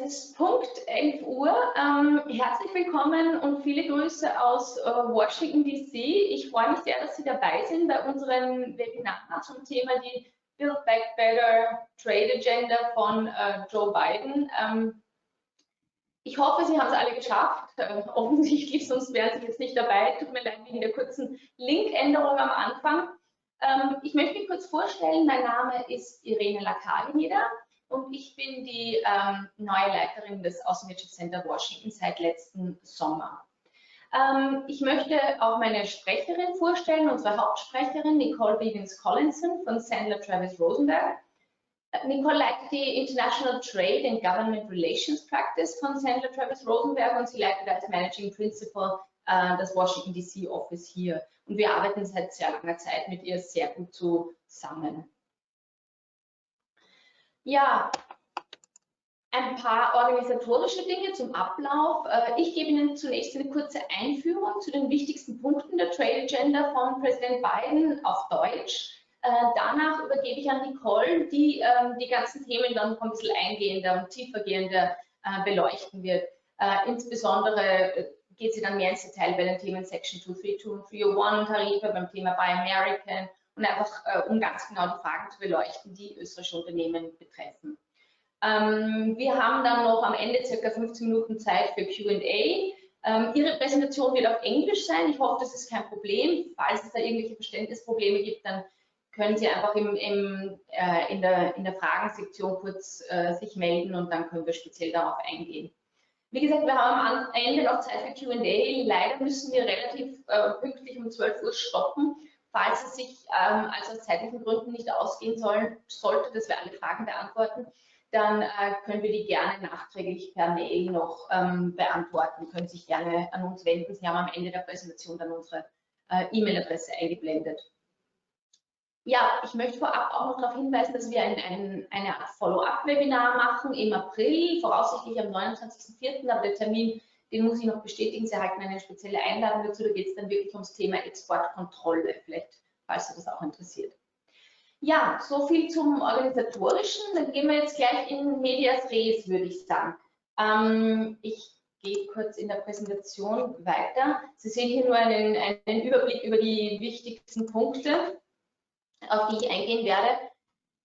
ist Punkt 11 Uhr. Herzlich willkommen und viele Grüße aus Washington, DC. Ich freue mich sehr, dass Sie dabei sind bei unserem Webinar zum Thema die Build Back Better Trade Agenda von Joe Biden. Ich hoffe, Sie haben es alle geschafft. Offensichtlich, sonst wären Sie jetzt nicht dabei. Tut mir leid wegen der kurzen Linkänderung am Anfang. Ich möchte mich kurz vorstellen. Mein Name ist Irene Lack-Hageneder und ich bin die neue Leiterin des Außenwirtschaftscenter Washington seit letzten Sommer. Ich möchte auch meine Sprecherin vorstellen, unsere Hauptsprecherin Nicole Bivens Collinson von Sandler Travis Rosenberg. Nicole leitet die International Trade and Government Relations Practice von Sandler Travis Rosenberg und sie leitet als Managing Principal das Washington DC Office hier. Und wir arbeiten seit sehr langer Zeit mit ihr sehr gut zusammen. Ja, ein paar organisatorische Dinge zum Ablauf. Ich gebe Ihnen zunächst eine kurze Einführung zu den wichtigsten Punkten der Trade Agenda von Präsident Biden auf Deutsch. Danach übergebe ich an Nicole, die die ganzen Themen dann noch ein bisschen eingehender und tiefergehender beleuchten wird. Insbesondere geht sie dann mehr ins Detail bei den Themen Section 232 und 301 Tarife, beim Thema Buy American und einfach um ganz genau die Fragen zu beleuchten, die österreichische Unternehmen betreffen. Wir haben dann noch am Ende circa 15 Minuten Zeit für Q&A. Ihre Präsentation wird auf Englisch sein. Ich hoffe, das ist kein Problem. Falls es da irgendwelche Verständnisprobleme gibt, dann können Sie einfach in der Fragensektion kurz sich melden und dann können wir speziell darauf eingehen. Wie gesagt, wir haben am Ende noch Zeit für Q&A. Leider müssen wir relativ pünktlich um 12 Uhr stoppen. Falls es sich also aus zeitlichen Gründen nicht ausgehen sollte, dass wir alle Fragen beantworten, dann können wir die gerne nachträglich per Mail noch beantworten. Können sich gerne an uns wenden. Sie haben am Ende der Präsentation dann unsere E-Mail-Adresse eingeblendet. Ja, ich möchte vorab auch noch darauf hinweisen, dass wir eine Art Follow-up-Webinar machen im April, voraussichtlich am 29.04. Aber der Termin, den muss ich noch bestätigen. Sie erhalten eine spezielle Einladung dazu. Da geht es dann wirklich ums Thema Exportkontrolle, vielleicht, falls Sie das auch interessiert. Ja, so viel zum Organisatorischen. Dann gehen wir jetzt gleich in Medias Res, würde ich sagen. Ich gehe kurz in der Präsentation weiter. Sie sehen hier nur einen Überblick über die wichtigsten Punkte, auf die ich eingehen werde.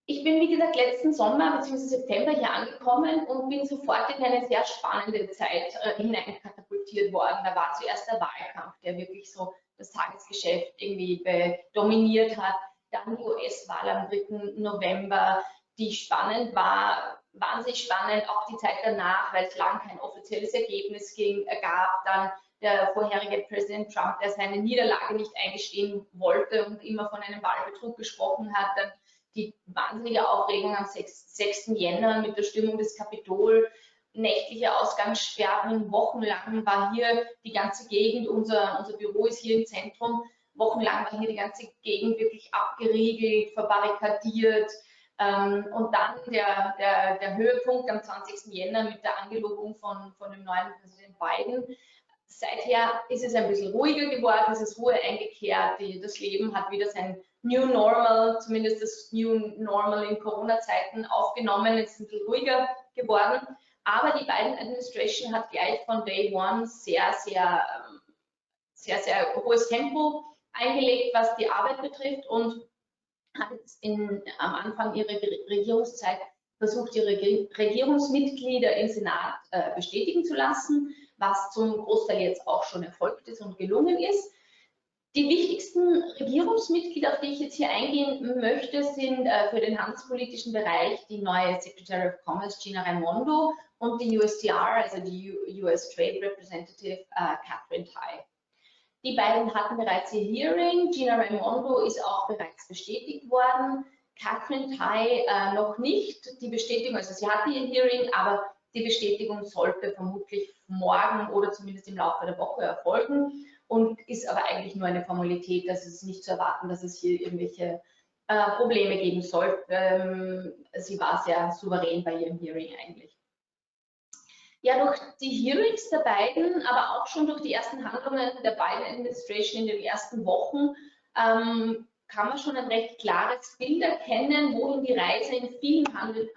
Ich bin, wie gesagt, letzten Sommer bzw. September hier angekommen und bin sofort in eine sehr spannende Zeit hineinkatapultiert worden. Da war zuerst der Wahlkampf, der wirklich so das Tagesgeschäft irgendwie dominiert hat. Dann die US-Wahl am 3. November, die spannend war, wahnsinnig spannend, auch die Zeit danach, weil es lang kein offizielles Ergebnis gab. Dann der vorherige Präsident Trump, der seine Niederlage nicht eingestehen wollte und immer von einem Wahlbetrug gesprochen hat. Dann die wahnsinnige Aufregung am 6. Jänner mit der Stürmung des Kapitol, nächtliche Ausgangssperren, wochenlang war hier die ganze Gegend, unser Büro ist hier im Zentrum, wochenlang war hier die ganze Gegend wirklich abgeriegelt, verbarrikadiert. Und dann der Höhepunkt am 20. Jänner mit der Angelobung von dem neuen Präsident Biden. Seither ist es ein bisschen ruhiger geworden, es ist Ruhe eingekehrt, das Leben hat wieder sein New Normal, zumindest das New Normal in Corona-Zeiten aufgenommen, es ist ein bisschen ruhiger geworden. Aber die Biden Administration hat gleich von Day One sehr hohes Tempo eingelegt, was die Arbeit betrifft und hat jetzt am Anfang ihrer Regierungszeit versucht, ihre Regierungsmitglieder im Senat bestätigen zu lassen, was zum Großteil jetzt auch schon erfolgt ist und gelungen ist. Die wichtigsten Regierungsmitglieder, auf die ich jetzt hier eingehen möchte, sind für den handelspolitischen Bereich die neue Secretary of Commerce Gina Raimondo und die USTR, also die US Trade Representative Catherine Tai. Die beiden hatten bereits ihr Hearing. Gina Raimondo ist auch bereits bestätigt worden. Catherine Tai noch nicht. Die Bestätigung, also sie hatte ihr Hearing, aber die Bestätigung sollte vermutlich morgen oder zumindest im Laufe der Woche erfolgen und ist aber eigentlich nur eine Formalität. Also es ist nicht zu erwarten, dass es hier irgendwelche Probleme geben soll. Sie war sehr souverän bei ihrem Hearing eigentlich. Ja, durch die Hearings der beiden, aber auch schon durch die ersten Handlungen der Biden Administration in den ersten Wochen kann man schon ein recht klares Bild erkennen, wohin die Reise in vielen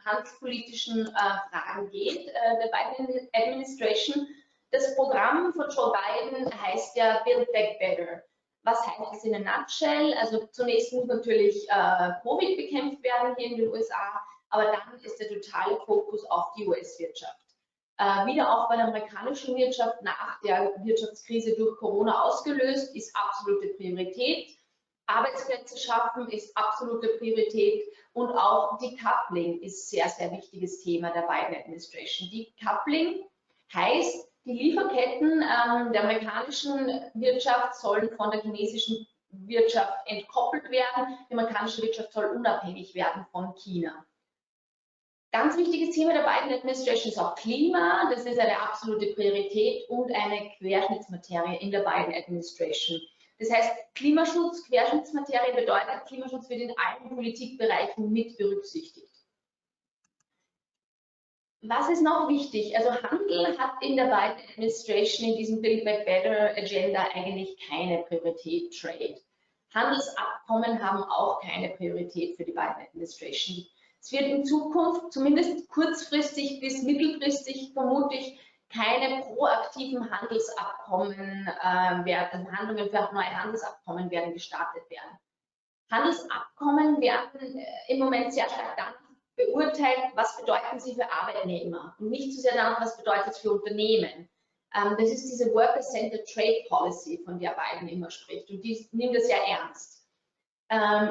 handelspolitischen Fragen geht, der Biden Administration. Das Programm von Joe Biden heißt ja Build Back Better. Was heißt das in a nutshell? Also zunächst muss natürlich Covid bekämpft werden hier in den USA, aber dann ist der totale Fokus auf die US-Wirtschaft. Wiederaufbau der amerikanischen Wirtschaft nach der Wirtschaftskrise durch Corona ausgelöst, ist absolute Priorität. Arbeitsplätze schaffen ist absolute Priorität und auch Decoupling ist sehr, sehr wichtiges Thema der Biden Administration. Decoupling heißt, die Lieferketten der amerikanischen Wirtschaft sollen von der chinesischen Wirtschaft entkoppelt werden. Die amerikanische Wirtschaft soll unabhängig werden von China. Ganz wichtiges Thema der Biden Administration ist auch Klima. Das ist eine absolute Priorität und eine Querschnittsmaterie in der Biden Administration. Das heißt, Klimaschutz, Querschnittsmaterie bedeutet, Klimaschutz wird in allen Politikbereichen mit berücksichtigt. Was ist noch wichtig? Also Handel hat in der Biden Administration in diesem Build Back Better Agenda eigentlich keine Priorität. Trade. Handelsabkommen haben auch keine Priorität für die Biden Administration. Es wird in Zukunft, zumindest kurzfristig bis mittelfristig, vermutlich keine proaktiven Handelsabkommen werden, Handlungen für neue Handelsabkommen werden gestartet werden. Handelsabkommen werden im Moment sehr stark danach beurteilt, was bedeuten sie für Arbeitnehmer und nicht so sehr danach, was bedeutet es für Unternehmen. Das ist diese Worker-Centered Trade Policy, von der Biden immer spricht, und die nimmt das sehr ernst.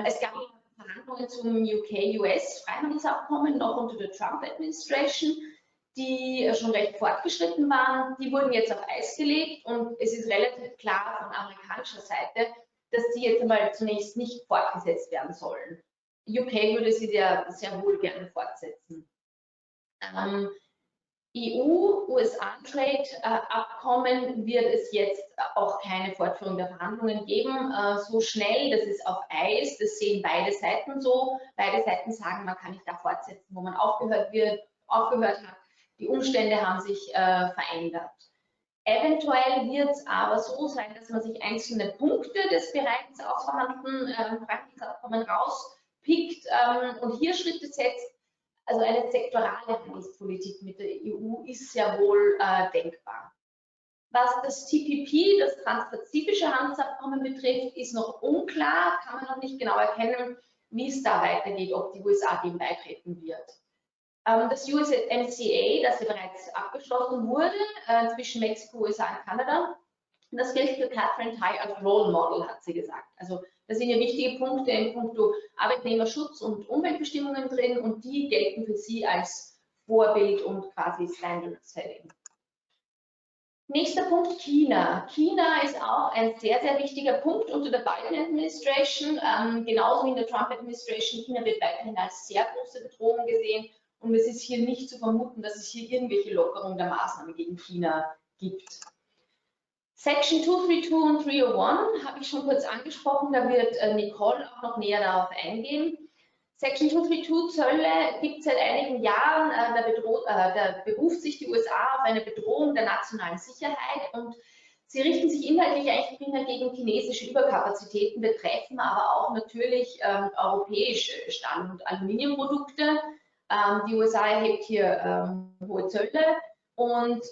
Es gab Verhandlungen zum UK-US-Freihandelsabkommen noch unter der Trump-Administration, die schon recht fortgeschritten waren. Die wurden jetzt auf Eis gelegt und es ist relativ klar von amerikanischer Seite, dass die jetzt einmal zunächst nicht fortgesetzt werden sollen. UK würde sie sehr wohl gerne fortsetzen. EU-USA-Trade-Abkommen wird es jetzt auch keine Fortführung der Verhandlungen geben. So schnell, das ist auf Eis, das sehen beide Seiten so. Beide Seiten sagen, man kann nicht da fortsetzen, wo man aufgehört hat. Die Umstände haben sich verändert. Eventuell wird es aber so sein, dass man sich einzelne Punkte des bereits ausverhandelten Freihandelsabkommens rauspickt und hier Schritte setzt. Also eine sektorale Handelspolitik mit der EU ist ja wohl denkbar. Was das TPP, das Transpazifische Handelsabkommen betrifft, ist noch unklar, kann man noch nicht genau erkennen, wie es da weitergeht, ob die USA dem beitreten wird. Das USMCA, das ja bereits abgeschlossen wurde zwischen Mexiko, USA und Kanada, das gilt für Catherine Tai als Role Model, hat sie gesagt. Also da sind ja wichtige Punkte in puncto Arbeitnehmerschutz und Umweltbestimmungen drin und die gelten für sie als Vorbild und quasi Standard Setting. Nächster Punkt, China. China ist auch ein sehr, sehr wichtiger Punkt unter der Biden Administration, genauso wie in der Trump Administration. China wird weiterhin als sehr große Bedrohung gesehen und es ist hier nicht zu vermuten, dass es hier irgendwelche Lockerungen der Maßnahmen gegen China gibt. Section 232 und 301 habe ich schon kurz angesprochen, da wird Nicole auch noch näher darauf eingehen. Section 232 Zölle gibt es seit einigen Jahren, da beruft sich die USA auf eine Bedrohung der nationalen Sicherheit und sie richten sich inhaltlich eigentlich primär gegen chinesische Überkapazitäten, betreffen aber auch natürlich europäische Stahl- und Aluminiumprodukte. Die USA erhebt hier hohe Zölle. Und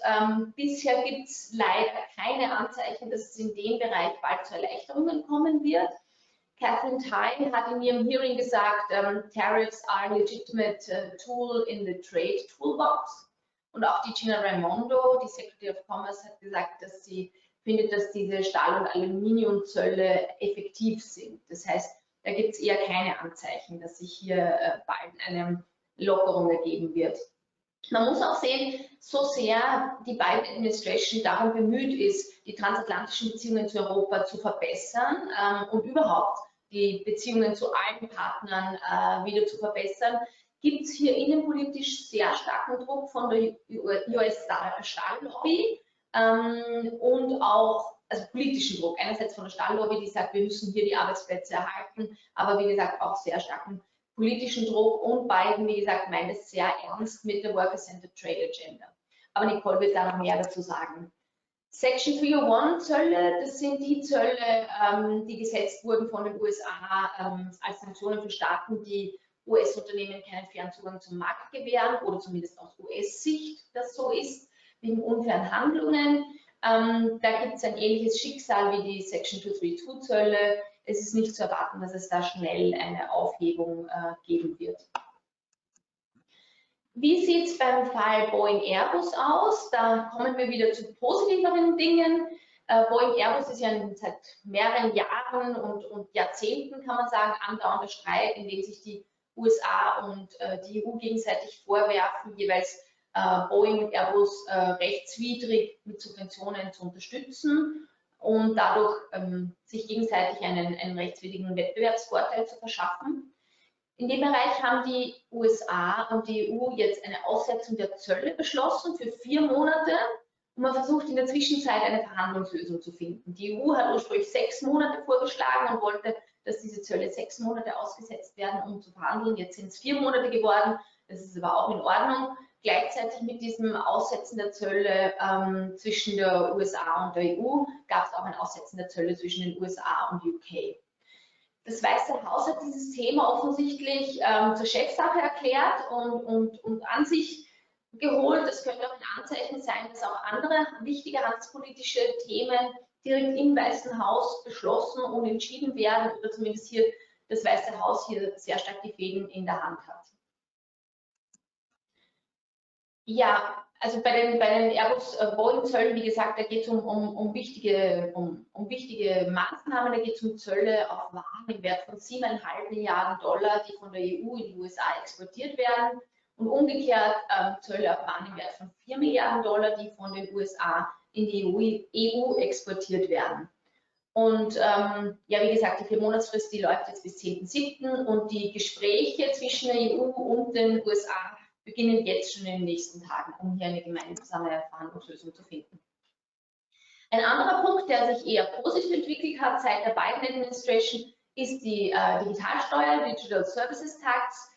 bisher gibt es leider keine Anzeichen, dass es in dem Bereich bald zu Erleichterungen kommen wird. Catherine Tai hat in ihrem Hearing gesagt, Tariffs are a legitimate tool in the trade toolbox. Und auch die Gina Raimondo, die Secretary of Commerce, hat gesagt, dass sie findet, dass diese Stahl- und Aluminiumzölle effektiv sind. Das heißt, da gibt es eher keine Anzeichen, dass sich hier bald eine Lockerung ergeben wird. Man muss auch sehen, so sehr die Biden Administration darum bemüht ist, die transatlantischen Beziehungen zu Europa zu verbessern und überhaupt die Beziehungen zu allen Partnern wieder zu verbessern, gibt es hier innenpolitisch sehr starken Druck von der US-Stahllobby und auch also politischen Druck. Einerseits von der Stahllobby, die sagt, wir müssen hier die Arbeitsplätze erhalten, aber wie gesagt auch sehr starken politischen Druck und Biden, wie gesagt, meint es sehr ernst mit der Worker-Centered Trade Agenda. Aber Nicole wird da noch mehr dazu sagen. Section 301 Zölle, das sind die Zölle, die gesetzt wurden von den USA als Sanktionen für Staaten, die US-Unternehmen keinen fairen Zugang zum Markt gewähren oder zumindest aus US-Sicht das so ist, wegen unfairen Handlungen. Da gibt es ein ähnliches Schicksal wie die Section 232 Zölle. Es ist nicht zu erwarten, dass es da schnell eine Aufhebung geben wird. Wie sieht es beim Fall Boeing-Airbus aus? Da kommen wir wieder zu positiveren Dingen. Boeing-Airbus ist ja seit mehreren Jahren und Jahrzehnten, kann man sagen, andauernder Streit, in dem sich die USA und die EU gegenseitig vorwerfen, jeweils Boeing und Airbus rechtswidrig mit Subventionen zu unterstützen und dadurch sich gegenseitig einen rechtswidrigen Wettbewerbsvorteil zu verschaffen. In dem Bereich haben die USA und die EU jetzt eine Aussetzung der Zölle beschlossen für 4 Monate und man versucht in der Zwischenzeit eine Verhandlungslösung zu finden. Die EU hat ursprünglich 6 Monate vorgeschlagen und wollte, dass diese Zölle 6 Monate ausgesetzt werden, um zu verhandeln. Jetzt sind es 4 Monate geworden, das ist aber auch in Ordnung. Gleichzeitig mit diesem Aussetzen der Zölle zwischen der USA und der EU gab es auch ein Aussetzen der Zölle zwischen den USA und UK. Das Weiße Haus hat dieses Thema offensichtlich zur Chefsache erklärt und an sich geholt. Es könnte auch ein Anzeichen sein, dass auch andere wichtige handelspolitische Themen direkt im Weißen Haus beschlossen und entschieden werden oder zumindest hier das Weiße Haus hier sehr stark die Fäden in der Hand hat. Ja, also bei den Airbus-Boeing-Zöllen, wie gesagt, da geht es um wichtige Maßnahmen, da geht es um Zölle auf Waren im Wert von 7,5 Milliarden $, die von der EU in die USA exportiert werden und umgekehrt Zölle auf Waren im Wert von 4 Milliarden $, die von den USA in die EU exportiert werden. Und ja, wie gesagt, die 4-Monatsfrist, die läuft jetzt bis 10.07. und die Gespräche zwischen der EU und den USA beginnen jetzt schon in den nächsten Tagen, um hier eine gemeinsame Verhandlungslösung zu finden. Ein anderer Punkt, der sich eher positiv entwickelt hat seit der Biden Administration, ist die Digitalsteuer, Digital Services Tax.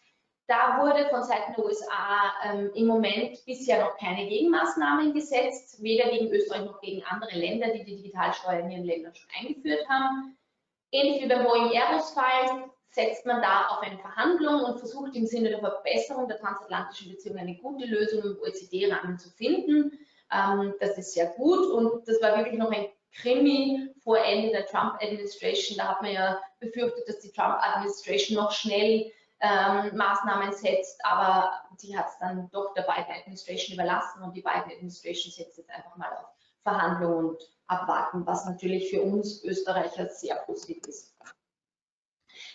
Da wurde von Seiten der USA im Moment bisher noch keine Gegenmaßnahmen gesetzt, weder gegen Österreich noch gegen andere Länder, die die Digitalsteuer in ihren Ländern schon eingeführt haben. Ähnlich wie beim Boeing-Airbus-Fall setzt man da auf eine Verhandlung und versucht im Sinne der Verbesserung der transatlantischen Beziehungen eine gute Lösung im OECD-Rahmen zu finden. Das ist sehr gut und das war wirklich noch ein Krimi vor Ende der Trump-Administration. Da hat man ja befürchtet, dass die Trump-Administration noch schnell Maßnahmen setzt, aber sie hat es dann doch der Biden-Administration überlassen und die Biden-Administration setzt jetzt einfach mal auf Verhandlungen und abwarten, was natürlich für uns Österreicher sehr positiv ist.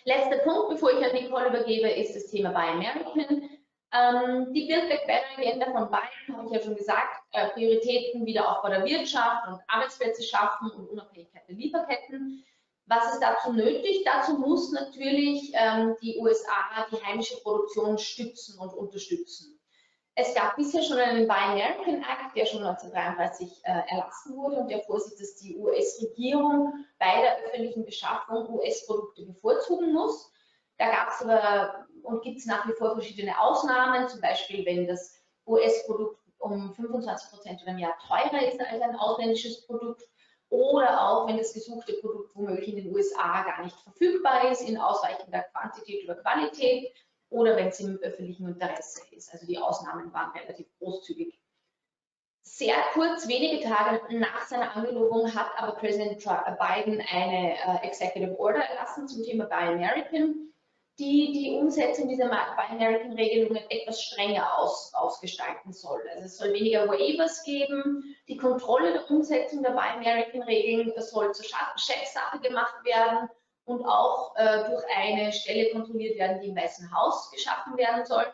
Letzter Punkt, bevor ich an Nicole übergebe, ist das Thema Buy American. Die Build Back Better Agenda von Biden, habe ich ja schon gesagt, Prioritäten Wiederaufbau der Wirtschaft und Arbeitsplätze schaffen und Unabhängigkeit der Lieferketten. Was ist dazu nötig? Dazu muss natürlich die USA die heimische Produktion stützen und unterstützen. Es gab bisher schon einen Buy American Act, der schon 1933 erlassen wurde und der vorsieht, dass die US Regierung bei der öffentlichen Beschaffung US-Produkte bevorzugen muss. Da gab es aber und gibt es nach wie vor verschiedene Ausnahmen, zum Beispiel wenn das US-Produkt um 25% oder mehr teurer ist als ein ausländisches Produkt oder auch wenn das gesuchte Produkt womöglich in den USA gar nicht verfügbar ist in ausreichender Quantität oder Qualität oder wenn es im öffentlichen Interesse ist. Also die Ausnahmen waren relativ großzügig. Sehr kurz, wenige Tage nach seiner Angelobung hat aber Präsident Biden eine Executive Order erlassen zum Thema Buy American, die Umsetzung dieser Buy American Regelungen etwas strenger ausgestalten soll. Also es soll weniger Waivers geben, die Kontrolle der Umsetzung der Buy American Regeln soll zur Chefsache gemacht werden und auch durch eine Stelle kontrolliert werden, die im Weißen Haus geschaffen werden soll.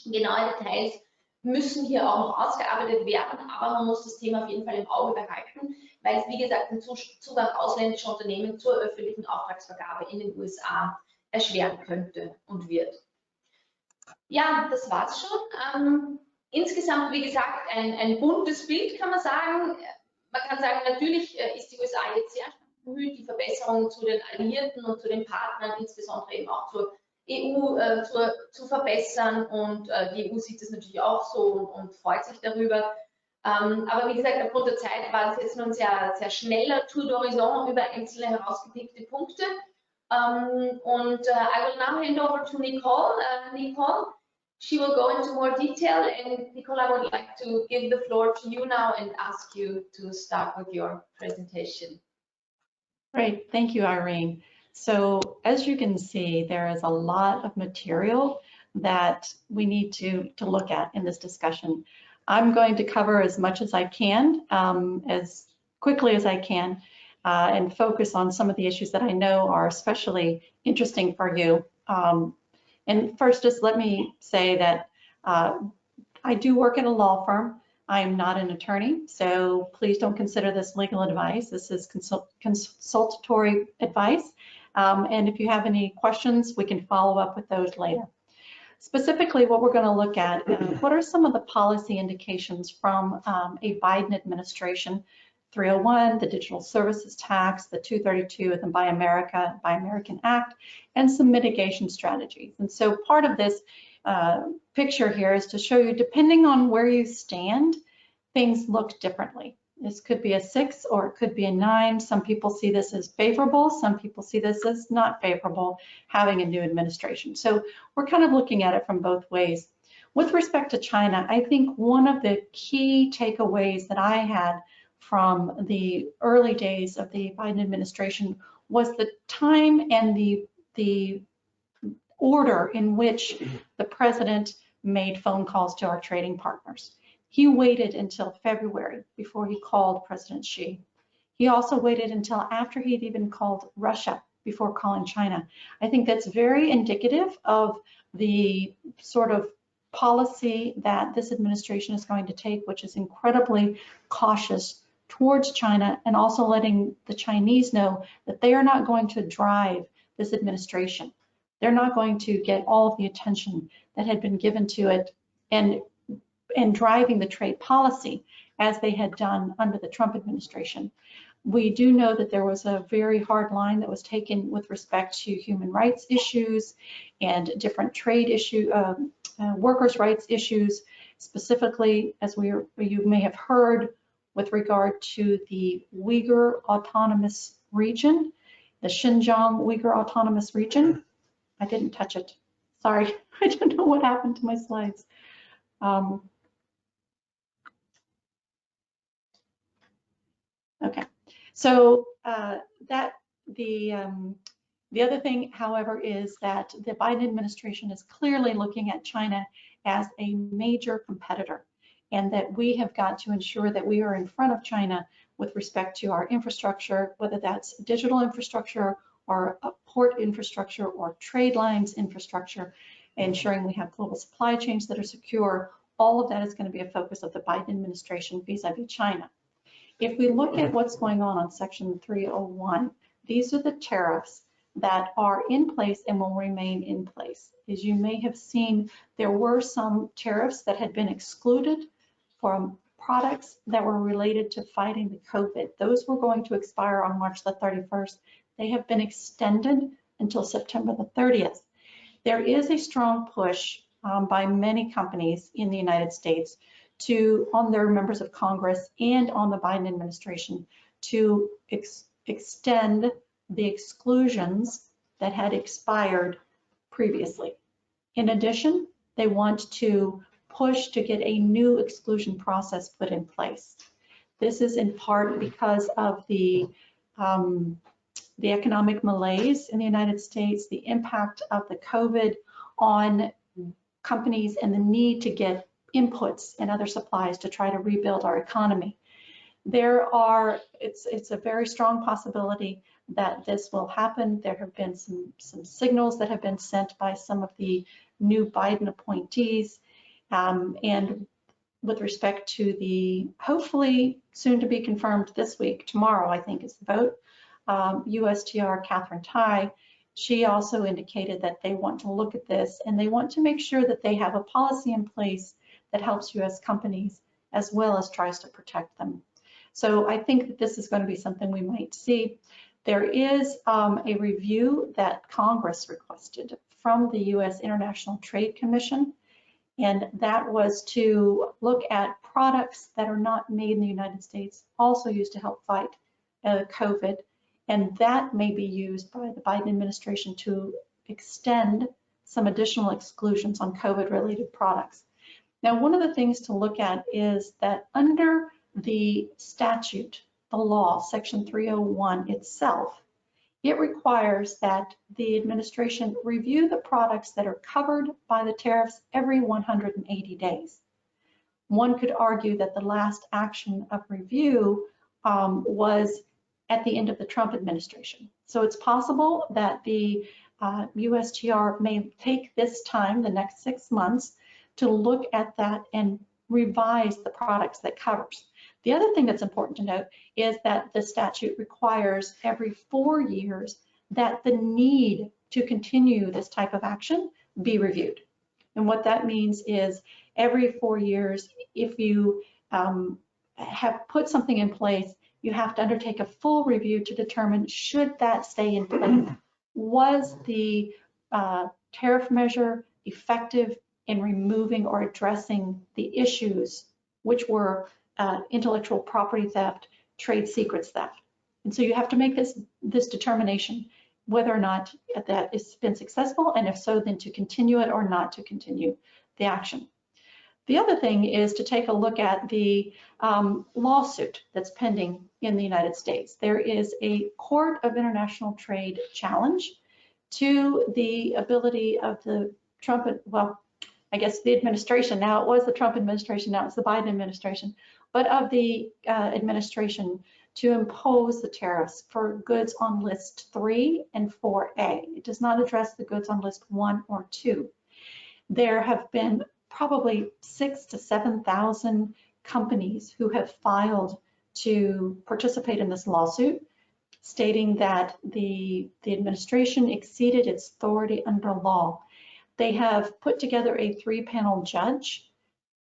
Genaue Details müssen hier auch noch ausgearbeitet werden, aber man muss das Thema auf jeden Fall im Auge behalten, weil es, wie gesagt, den Zugang ausländischer Unternehmen zur öffentlichen Auftragsvergabe in den USA erschweren könnte und wird. Ja, das war's schon. Insgesamt, wie gesagt, ein buntes Bild, kann man sagen. Man kann sagen, natürlich ist die USA jetzt sehr bemüht, die Verbesserung zu den Alliierten und zu den Partnern, insbesondere eben auch zur EU zu verbessern und die EU sieht das natürlich auch so und freut sich darüber. Aber wie gesagt, aufgrund der Zeit war das jetzt nur ein sehr, sehr schneller Tour d'horizon über einzelne herausgepickte Punkte. I will now hand over to Nicole. Nicole, she will go into more detail, and Nicole, I would like to give the floor to you now and ask you to start with your presentation. Great, thank you, Irene. So as you can see, there is a lot of material that we need to look at in this discussion. I'm going to cover as much as I can, as quickly as I can, and focus on some of the issues that I know are especially interesting for you. And first, just let me say that I do work at a law firm. I am not an attorney, so please don't consider this legal advice. This is consultatory advice. And if you have any questions, we can follow up with those later. Specifically, what we're going to look at, what are some of the policy indications from a Biden administration, 301, the Digital Services Tax, the 232, the Buy American Act, and some mitigation strategies. And so part of this picture here is to show you, depending on where you stand, things look differently. This could be a 6 or it could be a 9. Some people see this as favorable. Some people see this as not favorable, having a new administration. So we're kind of looking at it from both ways. With respect to China, I think one of the key takeaways that I had from the early days of the Biden administration was the time and the order in which the president made phone calls to our trading partners. He waited until February before he called President Xi. He also waited until after he'd even called Russia before calling China. I think that's very indicative of the sort of policy that this administration is going to take, which is incredibly cautious towards China, and also letting the Chinese know that they are not going to drive this administration. They're not going to get all of the attention that had been given to it and driving the trade policy as they had done under the Trump administration. We do know that there was a very hard line that was taken with respect to human rights issues and different trade issue, workers' rights issues, specifically, as you may have heard, with regard to the Uyghur Autonomous Region, the Xinjiang Uyghur Autonomous Region. I didn't touch it. Sorry, I don't know what happened to my slides. Okay, so the other thing, however, is that the Biden administration is clearly looking at China as a major competitor, and that we have got to ensure that we are in front of China with respect to our infrastructure, whether that's digital infrastructure or port infrastructure or trade lines infrastructure, ensuring we have global supply chains that are secure. All of that is going to be a focus of the Biden administration vis-a-vis China. If we look at what's going on Section 301, these are the tariffs that are in place and will remain in place. As you may have seen, there were some tariffs that had been excluded from products that were related to fighting the COVID. Those were going to expire on March the 31st. They have been extended until September the 30th. There is a strong push by many companies in the United States on their members of Congress and on the Biden administration to extend the exclusions that had expired previously. In addition, they want to push to get a new exclusion process put in place. This is in part because of the economic malaise in the United States, the impact of the COVID on companies, and the need to get inputs and other supplies to try to rebuild our economy. It's a very strong possibility that this will happen. There have been some signals that have been sent by some of the new Biden appointees, and with respect to the hopefully soon to be confirmed this week, tomorrow I think is the vote, USTR Catherine Tai, she also indicated that they want to look at this and they want to make sure that they have a policy in place that helps US companies as well as tries to protect them. So I think that this is going to be something we might see. There is a review that Congress requested from the US International Trade Commission. And that was to look at products that are not made in the United States, also used to help fight COVID. And that may be used by the Biden administration to extend some additional exclusions on COVID-related products. Now, one of the things to look at is that under the statute, the law, Section 301 itself, it requires that the administration review the products that are covered by the tariffs every 180 days. One could argue that the last action of review was at the end of the Trump administration. So it's possible that the USTR may take this time, the next 6 months, to look at that and revise the products that covers. The other thing that's important to note is that the statute requires every 4 years that the need to continue this type of action be reviewed. And what that means is every 4 years, if you have put something in place, you have to undertake a full review to determine should that stay in place. Was the tariff measure effective in removing or addressing the issues, which were intellectual property theft, trade secrets theft? And so you have to make this determination whether or not that has been successful, and if so, then to continue it or not to continue the action. The other thing is to take a look at the lawsuit that's pending in the United States. There is a Court of International Trade challenge to the ability of the Trump, well, I guess the administration, now it was the Trump administration, now it's the Biden administration, but of the administration to impose the tariffs for goods on list 3 and 4A. It does not address the goods on list 1 or 2. There have been probably 6,000 to 7,000 companies who have filed to participate in this lawsuit, stating that the administration exceeded its authority under law. They have put together a 3-panel judge.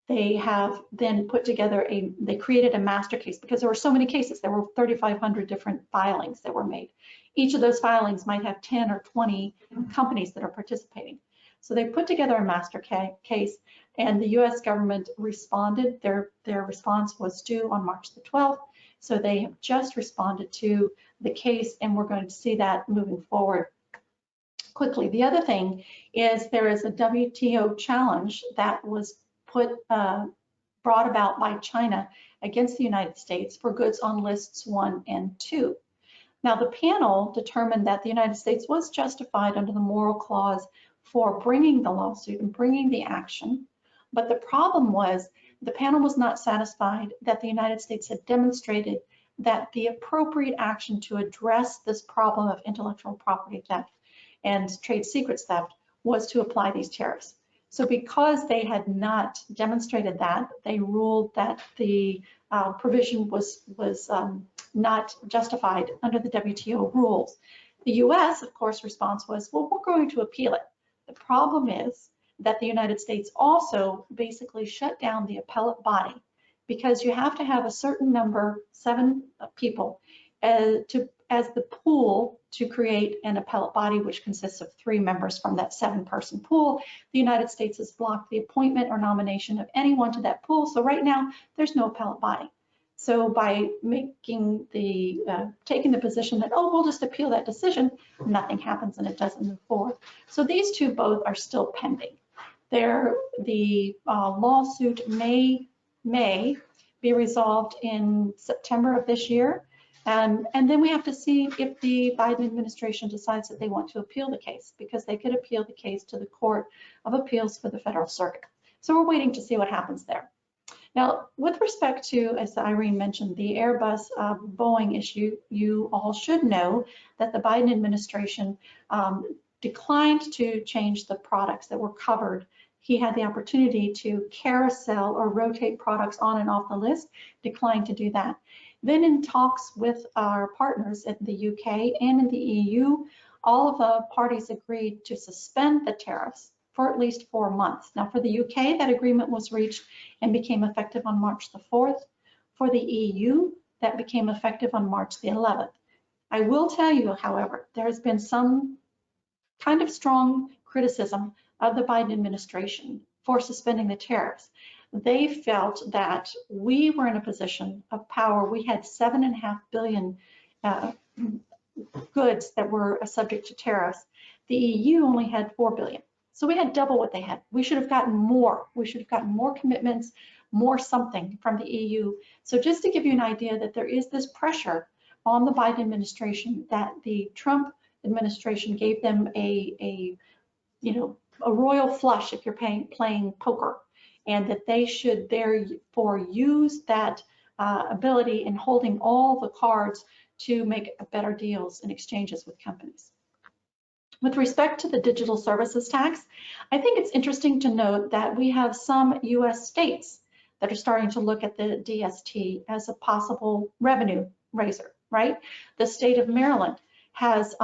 They have then put together they created a master case because there were so many cases. There were 3,500 different filings that were made. Each of those filings might have 10 or 20 companies that are participating. So they put together a master case, and the US government responded. Their response was due on March the 12th. So they have just responded to the case, and we're going to see that moving forward quickly. The other thing is there is a WTO challenge that was brought about by China against the United States for goods on lists 1 and 2. Now, the panel determined that the United States was justified under the moral clause for bringing the lawsuit and bringing the action, but the problem was the panel was not satisfied that the United States had demonstrated that the appropriate action to address this problem of intellectual property theft and trade secrets theft was to apply these tariffs. So because they had not demonstrated that, they ruled that the provision was not justified under the WTO rules. The US, of course, response was, well, we're going to appeal it. The problem is that the United States also basically shut down the appellate body because you have to have a certain number, 7 people, as the pool to create an appellate body, which consists of 3 members from that 7-person pool. The United States has blocked the appointment or nomination of anyone to that pool. So right now, there's no appellate body. So by making taking the position that, oh, we'll just appeal that decision, nothing happens and it doesn't move forward. So these two both are still pending. The lawsuit may be resolved in September of this year. And then we have to see if the Biden administration decides that they want to appeal the case, because they could appeal the case to the Court of Appeals for the Federal Circuit. So we're waiting to see what happens there. Now, with respect to, as Irene mentioned, the Airbus Boeing issue, you all should know that the Biden administration declined to change the products that were covered. He had the opportunity to carousel or rotate products on and off the list, declined to do that. Then in talks with our partners in the UK and in the EU, all of the parties agreed to suspend the tariffs for at least 4 months. Now for the UK, that agreement was reached and became effective on March the 4th. For the EU, that became effective on March the 11th. I will tell you, however, there has been some kind of strong criticism of the Biden administration for suspending the tariffs. They felt that we were in a position of power. We had 7.5 billion goods that were subject to tariffs. The EU only had 4 billion. So we had double what they had. We should have gotten more. We should have gotten more commitments, more something from the EU. So just to give you an idea that there is this pressure on the Biden administration, that the Trump administration gave them a royal flush if you're playing poker, and that they should therefore use that ability in holding all the cards to make better deals and exchanges with companies. With respect to the digital services tax, I think it's interesting to note that we have some US states that are starting to look at the DST as a possible revenue raiser, right? The state of Maryland has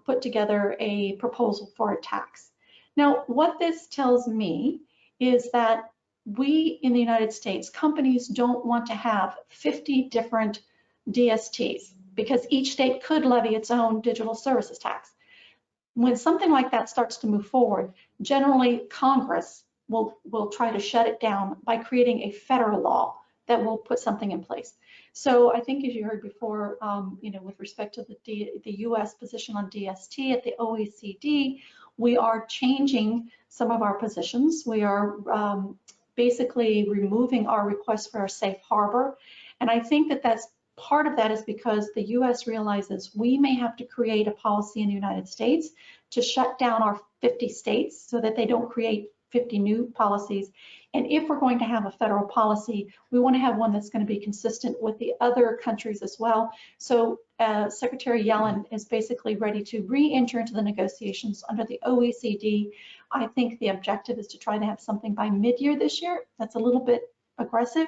put together a proposal for a tax. Now, what this tells me is that we in the United States, companies don't want to have 50 different DSTs because each state could levy its own digital services tax. When something like that starts to move forward, generally Congress will try to shut it down by creating a federal law that will put something in place. So I think, as you heard before, with respect to the U.S. position on DST at the OECD, we are changing some of our positions. We are basically removing our request for a safe harbor, and I think that part of that is because the U.S. realizes we may have to create a policy in the United States to shut down our 50 states so that they don't create 50 new policies. And if we're going to have a federal policy, we want to have one that's going to be consistent with the other countries as well. So Secretary Yellen is basically ready to re-enter into the negotiations under the OECD. I think the objective is to try to have something by mid-year this year. That's a little bit aggressive,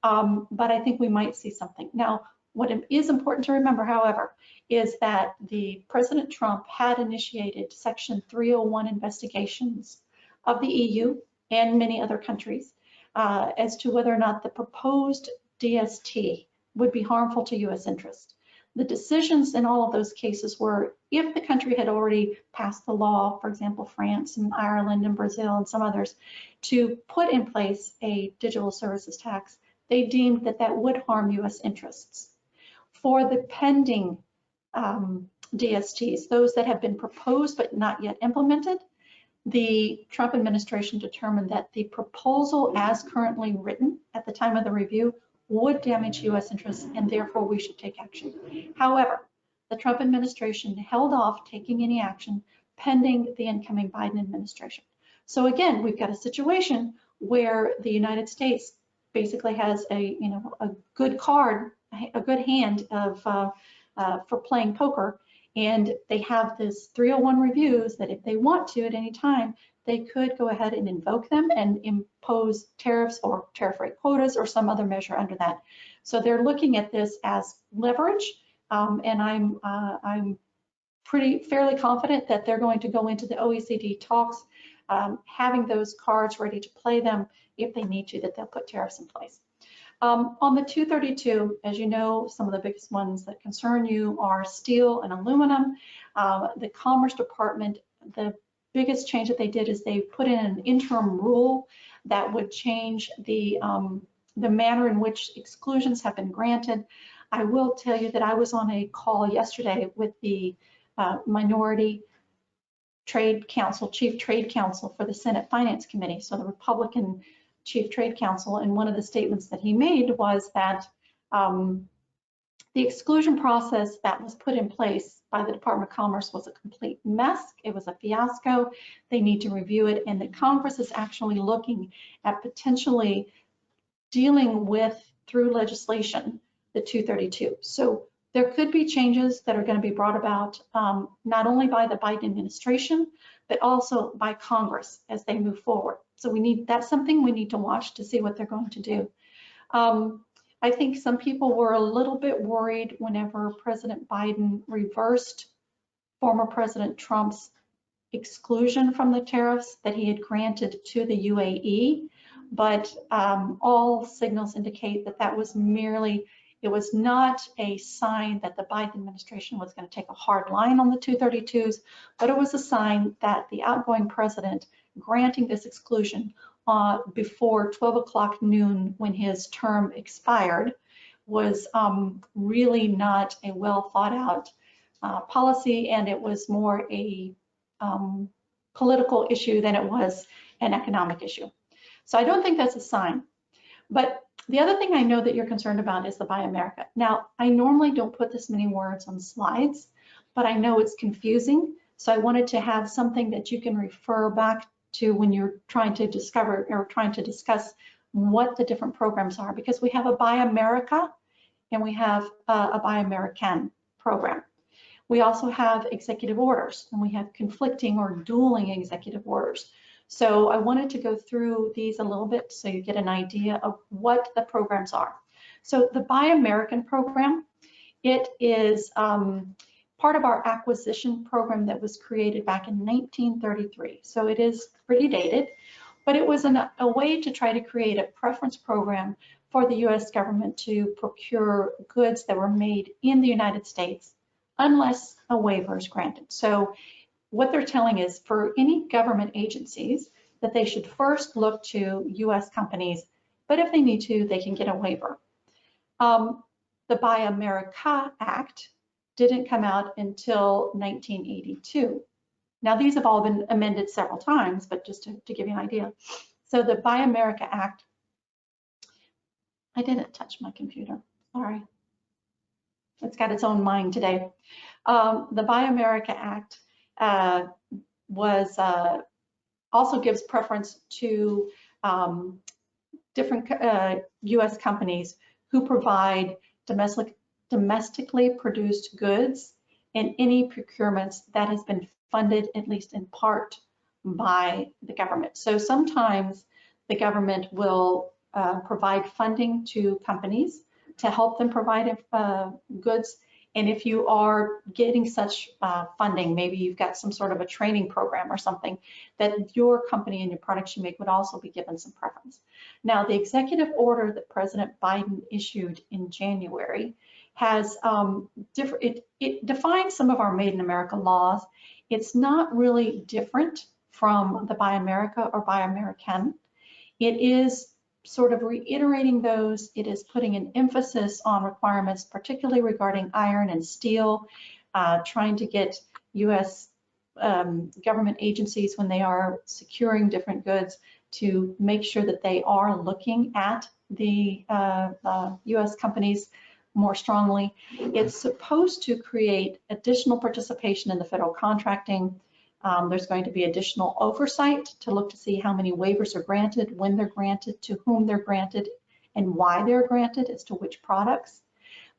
but I think we might see something. Now, what is important to remember, however, is that President Trump had initiated Section 301 investigations of the EU and many other countries as to whether or not the proposed DST would be harmful to U.S. interests. The decisions in all of those cases were, if the country had already passed the law, for example, France and Ireland and Brazil and some others, to put in place a digital services tax, they deemed that that would harm U.S. interests. For the pending DSTs, those that have been proposed but not yet implemented, the Trump administration determined that the proposal as currently written at the time of the review would damage U.S. interests, and therefore we should take action. However, the Trump administration held off taking any action pending the incoming Biden administration. So again, we've got a situation where the United States basically has a good card, a good hand of for playing poker, and they have this 301 reviews that if they want to at any time, they could go ahead and invoke them and impose tariffs or tariff rate quotas or some other measure under that. So they're looking at this as leverage, and I'm fairly confident that they're going to go into the OECD talks having those cards ready to play them if they need to, that they'll put tariffs in place. On the 232, as you know, some of the biggest ones that concern you are steel and aluminum. The Commerce Department, the biggest change that they did is they put in an interim rule that would change the manner in which exclusions have been granted. I will tell you that I was on a call yesterday with the Minority Trade Council, Chief Trade Counsel for the Senate Finance Committee, so the Republican Chief Trade Counsel, and one of the statements that he made was that the exclusion process that was put in place by the Department of Commerce was a complete mess. It was a fiasco. They need to review it, and that Congress is actually looking at potentially dealing with, through legislation, the 232. So there could be changes that are going to be brought about not only by the Biden administration, but also by Congress as they move forward. So that's something we need to watch to see what they're going to do. I think some people were a little bit worried whenever President Biden reversed former President Trump's exclusion from the tariffs that he had granted to the UAE, but all signals indicate that that was merely It was not a sign that the Biden administration was going to take a hard line on the 232s, but it was a sign that the outgoing president granting this exclusion before 12 o'clock noon when his term expired was really not a well thought out policy, and it was more a political issue than it was an economic issue. So I don't think that's a sign. But the other thing I know that you're concerned about is the Buy America. Now, I normally don't put this many words on slides, but I know it's confusing. So I wanted to have something that you can refer back to when you're trying to discover or trying to discuss what the different programs are, because we have a Buy America and we have a Buy American program. We also have executive orders, and we have conflicting or dueling executive orders. So I wanted to go through these a little bit so you get an idea of what the programs are. So the Buy American program, it is part of our acquisition program that was created back in 1933. So it is pretty dated, but it was a way to try to create a preference program for the US government to procure goods that were made in the United States unless a waiver is granted. So what they're telling is for any government agencies that they should first look to US companies, but if they need to, they can get a waiver. The Buy America Act didn't come out until 1982. Now these have all been amended several times, but just to give you an idea. So the Buy America Act, I didn't touch my computer, sorry. It's got its own mind today. The Buy America Act also gives preference to different US companies who provide domestically produced goods and any procurements that has been funded at least in part by the government. So sometimes the government will provide funding to companies to help them provide goods. And if you are getting such funding, maybe you've got some sort of a training program or something, that your company and your products you make would also be given some preference. Now, the executive order that President Biden issued in January has it defines some of our Made in America laws. It's not really different from the Buy America or Buy American. It is sort of reiterating those. It is putting an emphasis on requirements, particularly regarding iron and steel, trying to get US government agencies, when they are securing different goods, to make sure that they are looking at the US companies more strongly. It's supposed to create additional participation in the federal contracting. There's going to be additional oversight to look to see how many waivers are granted, when they're granted, to whom they're granted, and why they're granted, as to which products.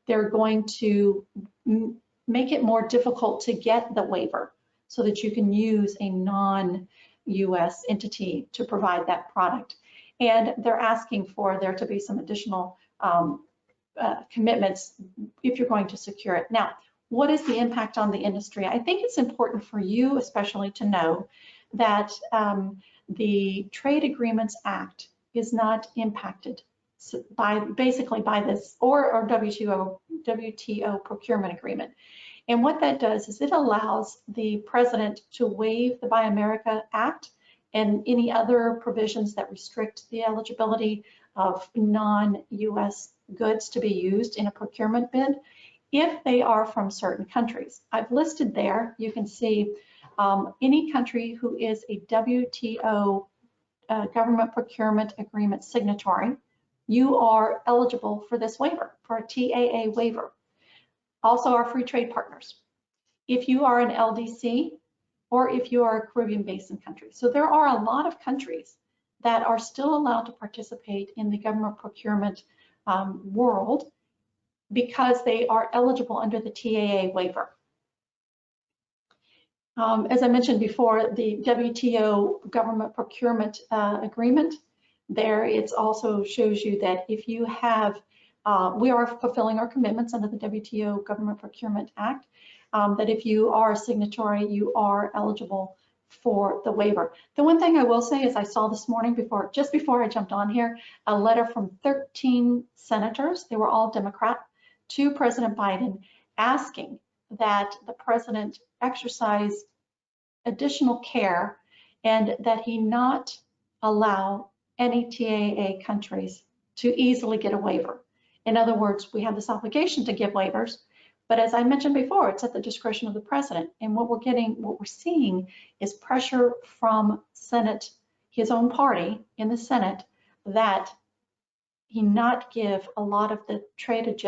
They're going to make it more difficult to get the waiver so that you can use a non-US entity to provide that product. And they're asking for there to be some additional commitments if you're going to secure it. Now, what is the impact on the industry? I think it's important for you especially to know that the Trade Agreements Act is not impacted basically by this or WTO procurement agreement. And what that does is it allows the president to waive the Buy America Act and any other provisions that restrict the eligibility of non-US goods to be used in a procurement bid if they are from certain countries. I've listed there, you can see any country who is a WTO government procurement agreement signatory, you are eligible for this waiver, for a TAA waiver. Also our free trade partners. If you are an LDC or if you are a Caribbean basin country. So there are a lot of countries that are still allowed to participate in the government procurement world because they are eligible under the TAA waiver. As I mentioned before, the WTO government procurement agreement, there it also shows you that if you have, we are fulfilling our commitments under the WTO Government Procurement Act, that if you are a signatory, you are eligible for the waiver. The one thing I will say is I saw this morning just before I jumped on here, a letter from 13 senators. They were all Democrat, to President Biden asking that the president exercise additional care and that he not allow any TAA countries to easily get a waiver. In other words, we have this obligation to give waivers, but as I mentioned before, it's at the discretion of the president. And what we're seeing is pressure from Senate, his own party in the Senate, that he not give a lot of the Trade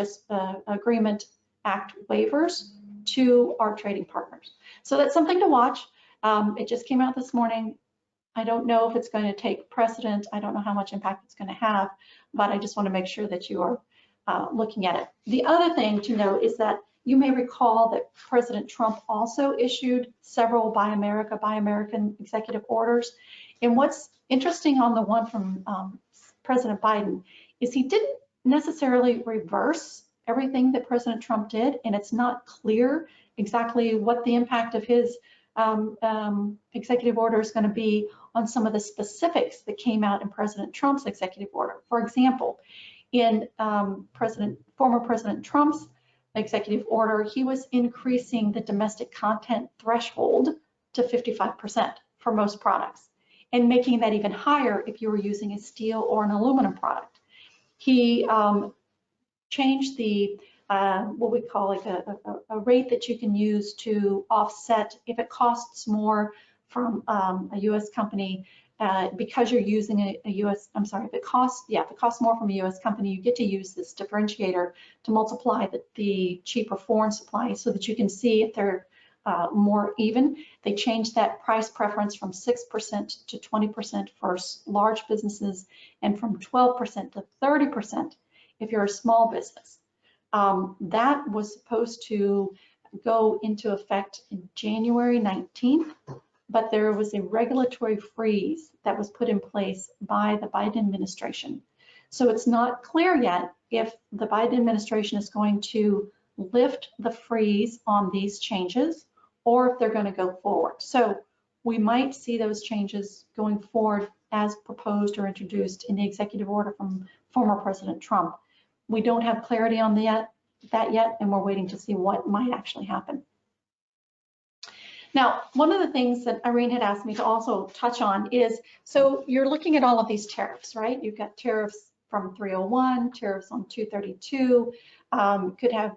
Agreement Act waivers to our trading partners. So that's something to watch. It just came out this morning. I don't know if it's going to take precedent. I don't know how much impact it's going to have, but I just want to make sure that you are looking at it. The other thing to note is that you may recall that President Trump also issued several Buy American executive orders. And what's interesting on the one from President Biden is he didn't necessarily reverse everything that President Trump did, and it's not clear exactly what the impact of his executive order is going to be on some of the specifics that came out in President Trump's executive order. For example, in former President Trump's executive order, he was increasing the domestic content threshold to 55% for most products and making that even higher if you were using a steel or an aluminum product. He changed the what we call like a rate that you can use to offset if it costs more from a U.S. company because you're using a U.S. I'm sorry, if it costs more from a U.S. company, you get to use this differentiator to multiply the cheaper foreign supply so that you can see if they're more even. They changed that price preference from 6% to 20% for large businesses and from 12% to 30% if you're a small business. That was supposed to go into effect in January 19th, but there was a regulatory freeze that was put in place by the Biden administration. So it's not clear yet if the Biden administration is going to lift the freeze on these changes or if they're going to go forward. So we might see those changes going forward as proposed or introduced in the executive order from former President Trump. We don't have clarity on that yet, and we're waiting to see what might actually happen. Now, one of the things that Irene had asked me to also touch on is, so you're looking at all of these tariffs, right? You've got tariffs from 301, tariffs on 232, could have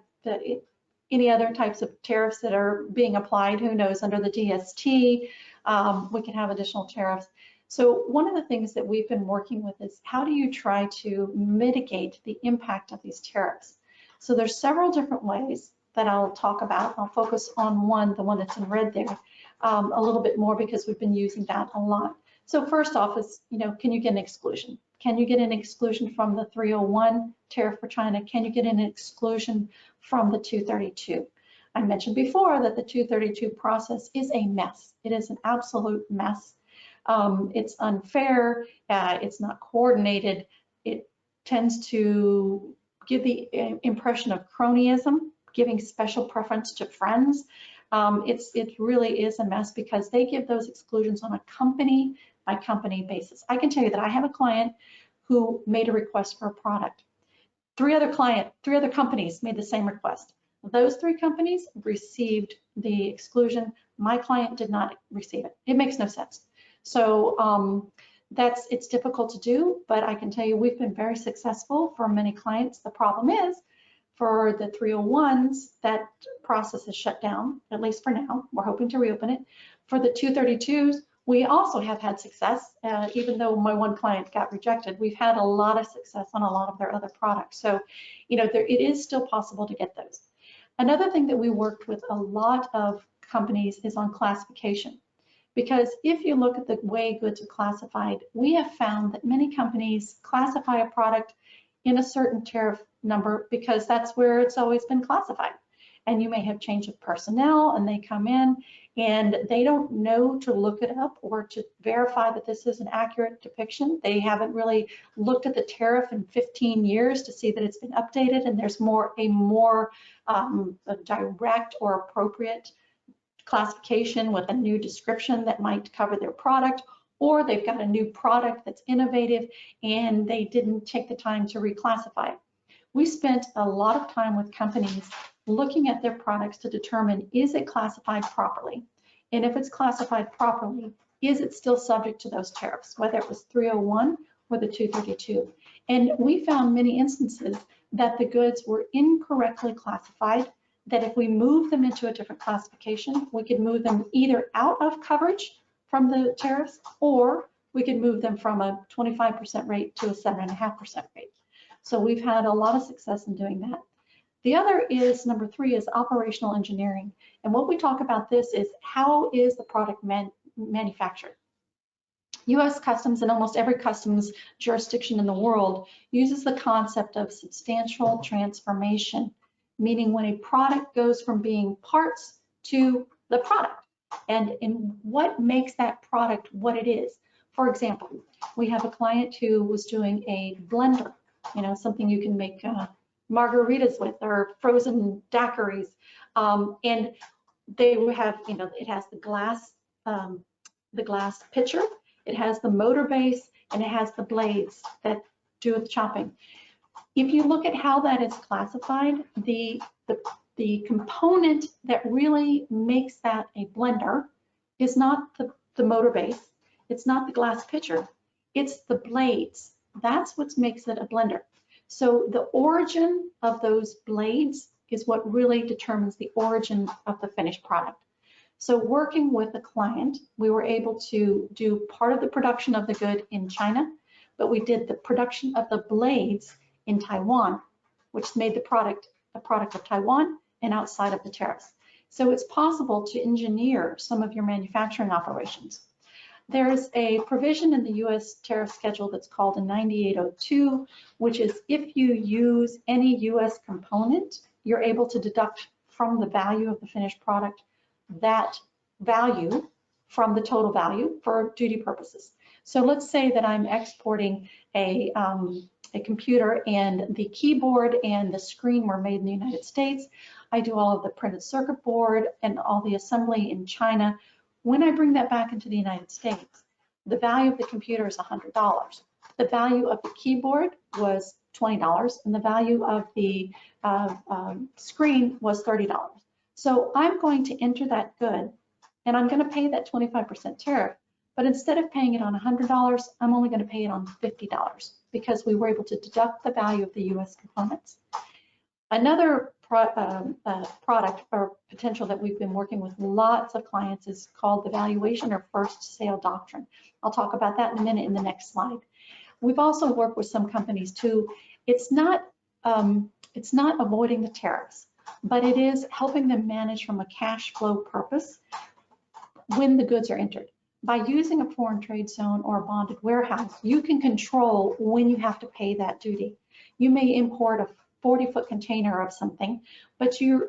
any other types of tariffs that are being applied, who knows, under the DST. We can have additional tariffs. So one of the things that we've been working with is how do you try to mitigate the impact of these tariffs? So there's several different ways that I'll talk about. I'll focus on the one that's in red there, a little bit more because we've been using that a lot. So first off is, can you get an exclusion? Can you get an exclusion from the 301 tariff for China? Can you get an exclusion from the 232? I mentioned before that the 232 process is a mess. It is an absolute mess. It's unfair. It's not coordinated. It tends to give the impression of cronyism, giving special preference to friends. It really is a mess because they give those exclusions on a company by company basis. I can tell you that I have a client who made a request for a product. Three other companies made the same request. Those three companies received the exclusion. My client did not receive it. It makes no sense. So it's difficult to do, but I can tell you we've been very successful for many clients. The problem is for the 301s, that process is shut down, at least for now. We're hoping to reopen it. For the 232s, we also have had success, even though my one client got rejected. We've had a lot of success on a lot of their other products. So, it is still possible to get those. Another thing that we worked with a lot of companies is on classification. Because if you look at the way goods are classified, we have found that many companies classify a product in a certain tariff number because that's where it's always been classified. And you may have change of personnel and they come in and they don't know to look it up or to verify that this is an accurate depiction. They haven't really looked at the tariff in 15 years to see that it's been updated and there's a more direct or appropriate classification with a new description that might cover their product, or they've got a new product that's innovative and they didn't take the time to reclassify it. we spent a lot of time with companies looking at their products to determine, is it classified properly? And if it's classified properly, is it still subject to those tariffs, whether it was 301 or the 232? And we found many instances that the goods were incorrectly classified, that if we move them into a different classification, we could move them either out of coverage from the tariffs, or we could move them from a 25% rate to a 7.5% rate. So we've had a lot of success in doing that. The other is, number 3, is operational engineering. And what we talk about this is, how is the product manufactured? US Customs and almost every customs jurisdiction in the world uses the concept of substantial transformation, meaning when a product goes from being parts to the product, and in what makes that product what it is. For example, we have a client who was doing a blender, something you can make margaritas with, or frozen daiquiris, and they have, it has the glass pitcher, it has the motor base, and it has the blades that do the chopping. If you look at how that is classified, the component that really makes that a blender is not the motor base, it's not the glass pitcher, it's the blades. That's what makes it a blender. So the origin of those blades is what really determines the origin of the finished product. So working with the client, we were able to do part of the production of the good in China, but we did the production of the blades in Taiwan, which made the product a product of Taiwan and outside of the tariffs. So it's possible to engineer some of your manufacturing operations. There's a provision in the US tariff schedule that's called a 9802, which is if you use any US component, you're able to deduct from the value of the finished product that value from the total value for duty purposes. So let's say that I'm exporting a computer, and the keyboard and the screen were made in the United States. I do all of the printed circuit board and all the assembly in China. When I bring that back into the United States, the value of the computer is $100. The value of the keyboard was $20, and the value of the screen was $30. So I'm going to enter that good, and I'm going to pay that 25% tariff, but instead of paying it on $100, I'm only going to pay it on $50 because we were able to deduct the value of the US components. Another product or potential that we've been working with lots of clients is called the valuation or first sale doctrine. I'll talk about that in a minute in the next slide. We've also worked with some companies too. It's not avoiding the tariffs, but it is helping them manage from a cash flow purpose when the goods are entered. By using a foreign trade zone or a bonded warehouse, you can control when you have to pay that duty. You may import a 40-foot container of something, but you're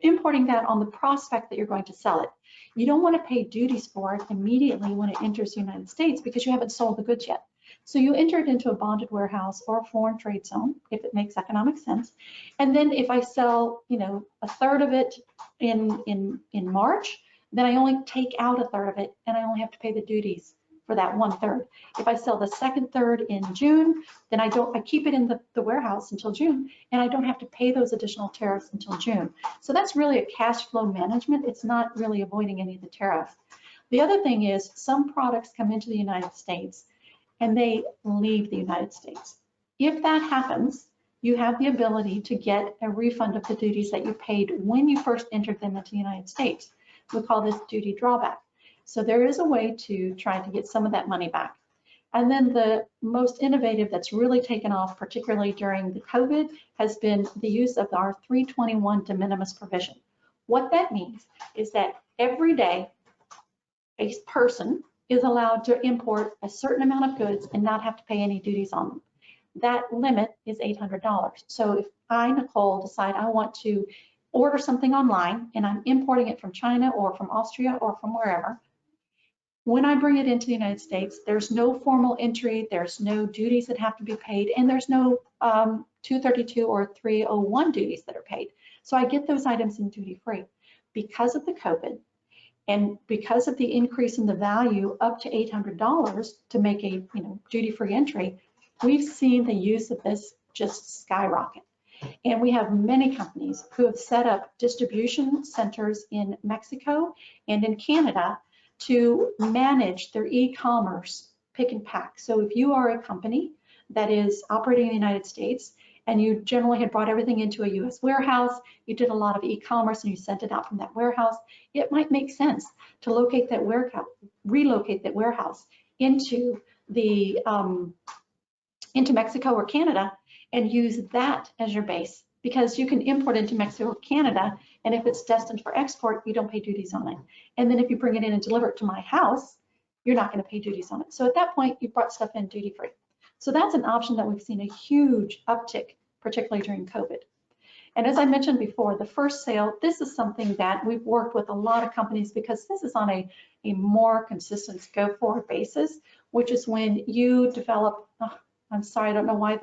importing that on the prospect that you're going to sell it. You don't want to pay duties for it immediately when it enters the United States because you haven't sold the goods yet. So you enter it into a bonded warehouse or a foreign trade zone if it makes economic sense. And then if I sell, a third of it in March, then I only take out a third of it and I only have to pay the duties for that 1/3. If I sell the second third in June, then I keep it in the warehouse until June, and I don't have to pay those additional tariffs until June. So that's really a cash flow management. It's not really avoiding any of the tariffs. The other thing is some products come into the United States and they leave the United States. If that happens, you have the ability to get a refund of the duties that you paid when you first entered them into the United States. We call this duty drawback. So there is a way to try to get some of that money back. And then the most innovative that's really taken off, particularly during the COVID, has been the use of our 321 de minimis provision. What that means is that every day a person is allowed to import a certain amount of goods and not have to pay any duties on them. That limit is $800. So if I, Nicole, decide I want to order something online and I'm importing it from China or from Austria or from wherever, when I bring it into the United States, there's no formal entry, there's no duties that have to be paid, and there's no 232 or 301 duties that are paid. So I get those items in duty free. Because of the COVID and because of the increase in the value up to $800 to make a duty free entry, we've seen the use of this just skyrocket. And we have many companies who have set up distribution centers in Mexico and in Canada to manage their e-commerce pick and pack. So if you are a company that is operating in the United States and you generally had brought everything into a US warehouse, you did a lot of e-commerce and you sent it out from that warehouse, it might make sense to locate that warehouse, relocate that warehouse into the into Mexico or Canada and use that as your base, because you can import into Mexico or Canada, and if it's destined for export, you don't pay duties on it. And then if you bring it in and deliver it to my house, you're not going to pay duties on it. So at that point, you brought stuff in duty free. So that's an option that we've seen a huge uptick, particularly during COVID. And as I mentioned before, the first sale, this is something that we've worked with a lot of companies because this is on a more consistent go forward basis, which is when you develop, I'm sorry, I don't know why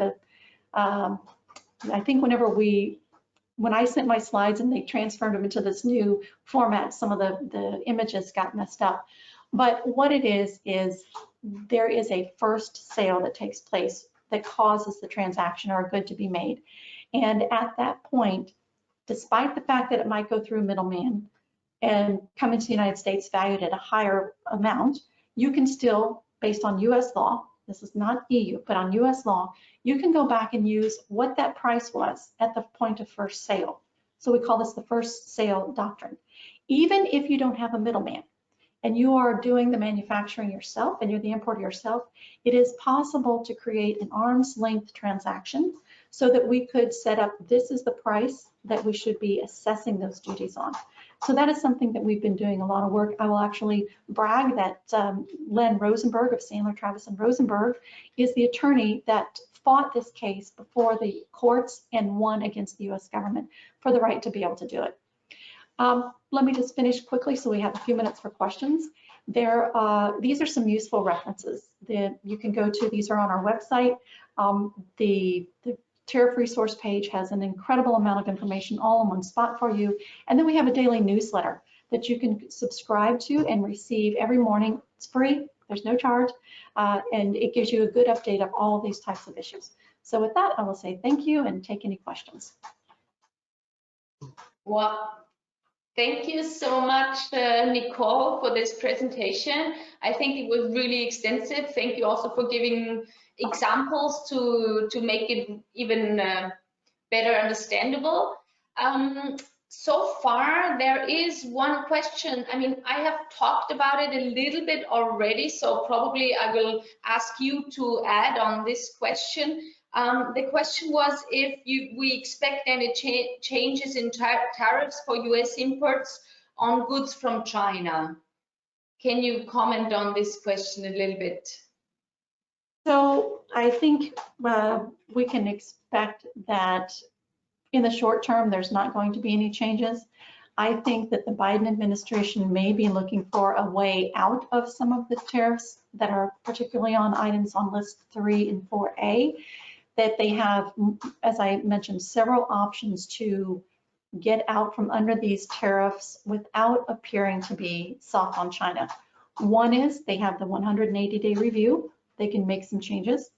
I think when I sent my slides and they transferred them into this new format, some of the images got messed up. But what it is there is a first sale that takes place that causes the transaction or a good to be made. And at that point, despite the fact that it might go through a middleman and come into the United States valued at a higher amount, you can still, based on US law, this is not EU, but on US law, you can go back and use what that price was at the point of first sale. So we call this the first sale doctrine. Even if you don't have a middleman and you are doing the manufacturing yourself and you're the importer yourself, it is possible to create an arm's length transaction so that we could set up, this is the price that we should be assessing those duties on. So that is something that we've been doing a lot of work. I will actually brag that Len Rosenberg of Sandler, Travis and Rosenberg is the attorney that fought this case before the courts and won against the US government for the right to be able to do it. Let me just finish quickly so we have a few minutes for questions. These are some useful references that you can go to. These are on our website. The Tariff Resource page has an incredible amount of information all in one spot for you. And then we have a daily newsletter that you can subscribe to and receive every morning. It's free, there's no charge, and it gives you a good update of all of these types of issues. So with that, I will say thank you and take any questions. Well, thank you so much, Nicole, for this presentation. I think it was really extensive. Thank you also for giving examples to make it even better understandable. So far, there is one question. I mean, I have talked about it a little bit already, so probably I will ask you to add on this question. The question was if we expect any changes in tariffs for US imports on goods from China. Can you comment on this question a little bit? So I think we can expect that in the short term, there's not going to be any changes. I think that the Biden administration may be looking for a way out of some of the tariffs that are particularly on items on list 3 and 4A, that they have, as I mentioned, several options to get out from under these tariffs without appearing to be soft on China. One is they have the 180-day review. They can make some changes.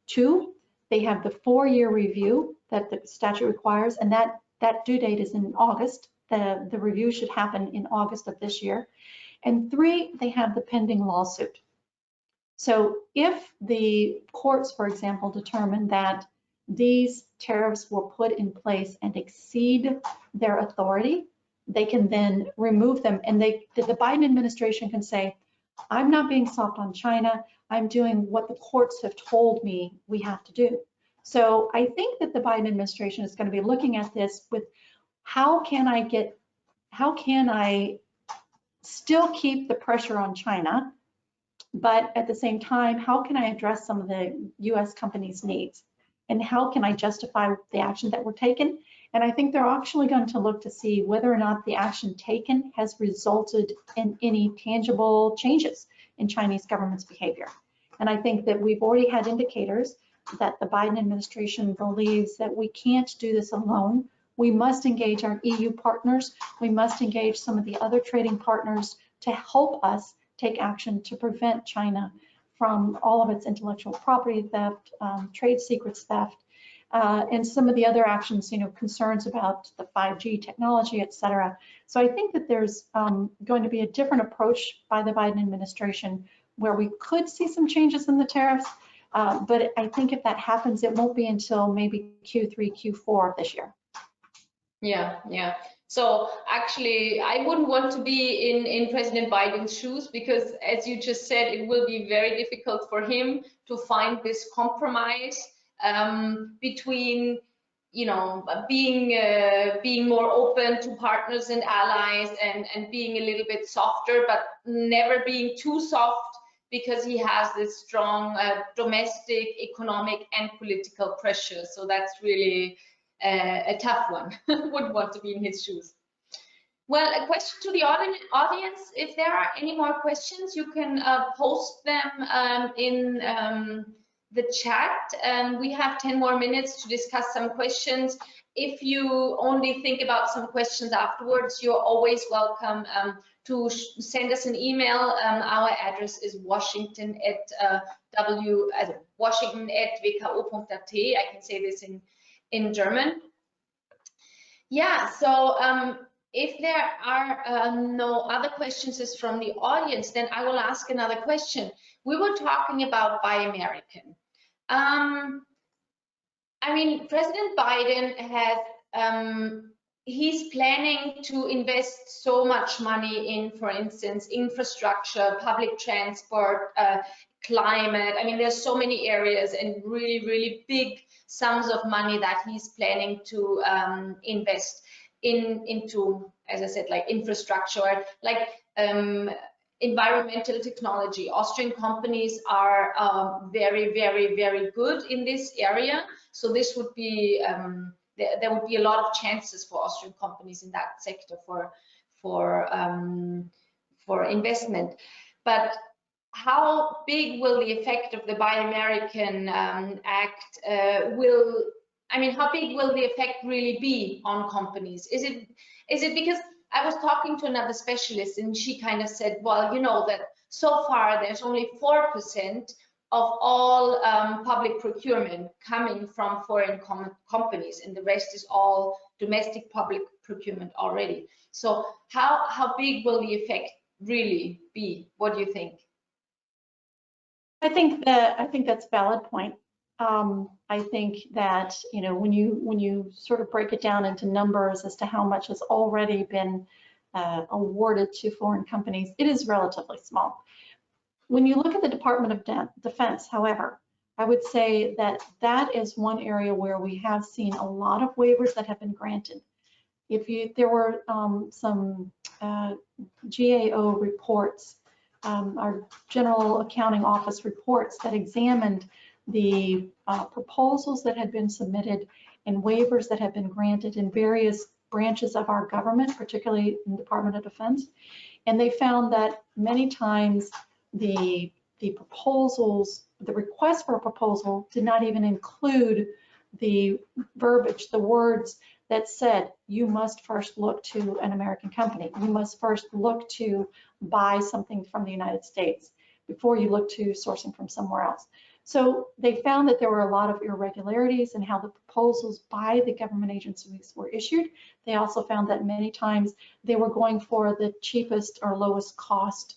2, they have the 4-year review that the statute requires, and that due date is in August. The review should happen in August of this year. And 3, they have the pending lawsuit. So if the courts, for example, determine that these tariffs were put in place and exceed their authority, they can then remove them. And the Biden administration can say, I'm not being soft on China. I'm doing what the courts have told me we have to do. So I think that the Biden administration is going to be looking at this with how can I still keep the pressure on China, but at the same time, how can I address some of the US companies' needs? And how can I justify the action that were taken? And I think they're actually going to look to see whether or not the action taken has resulted in any tangible changes in Chinese government's behavior. And I think that we've already had indicators that the Biden administration believes that we can't do this alone. We must engage our EU partners. We must engage some of the other trading partners to help us take action to prevent China from all of its intellectual property theft, trade secrets theft, and some of the other actions, concerns about the 5G technology, et cetera. So I think that there's going to be a different approach by the Biden administration where we could see some changes in the tariffs. But I think if that happens, it won't be until maybe Q3, Q4 of this year. Yeah. So actually, I wouldn't want to be in President Biden's shoes because, as you just said, it will be very difficult for him to find this compromise between, being more open to partners and allies and being a little bit softer, but never being too soft because he has this strong domestic, economic, and political pressure. So that's really a tough one. Wouldn't want to be in his shoes. Well, a question to the audience. If there are any more questions, you can post them in the chat. We have 10 more minutes to discuss some questions. If you only think about some questions afterwards, you're always welcome to send us an email. Our address is washington@wko.at. I can say this in German. Yeah, so if there are no other questions from the audience, then I will ask another question. We were talking about Buy American. I mean, President Biden has, he's planning to invest so much money in, for instance, infrastructure, public transport, climate. I mean, there's so many areas and really, really big sums of money that he's planning to invest into, as I said, like infrastructure, like environmental technology. Austrian companies are very, very, very good in this area. So this would be, there would be a lot of chances for Austrian companies in that sector for investment. But how big will the effect of the Buy American Act how big will the effect really be on companies? Is it because I was talking to another specialist and she kind of said, well, that so far there's only 4% of all public procurement coming from foreign companies, and the rest is all domestic public procurement already. So how big will the effect really be? What do you think? I think that's a valid point. I think that when you sort of break it down into numbers as to how much has already been awarded to foreign companies, it is relatively small. When you look at the Department of Defense, however, I would say that is one area where we have seen a lot of waivers that have been granted. There were some GAO reports, our General Accounting Office reports that examined the proposals that had been submitted and waivers that have been granted in various branches of our government, particularly in the Department of Defense. And they found that many times the proposals, the request for a proposal did not even include the verbiage, the words that said, you must first look to an American company. You must first look to buy something from the United States before you look to sourcing from somewhere else. So they found that there were a lot of irregularities in how the proposals by the government agencies were issued. They also found that many times they were going for the cheapest or lowest cost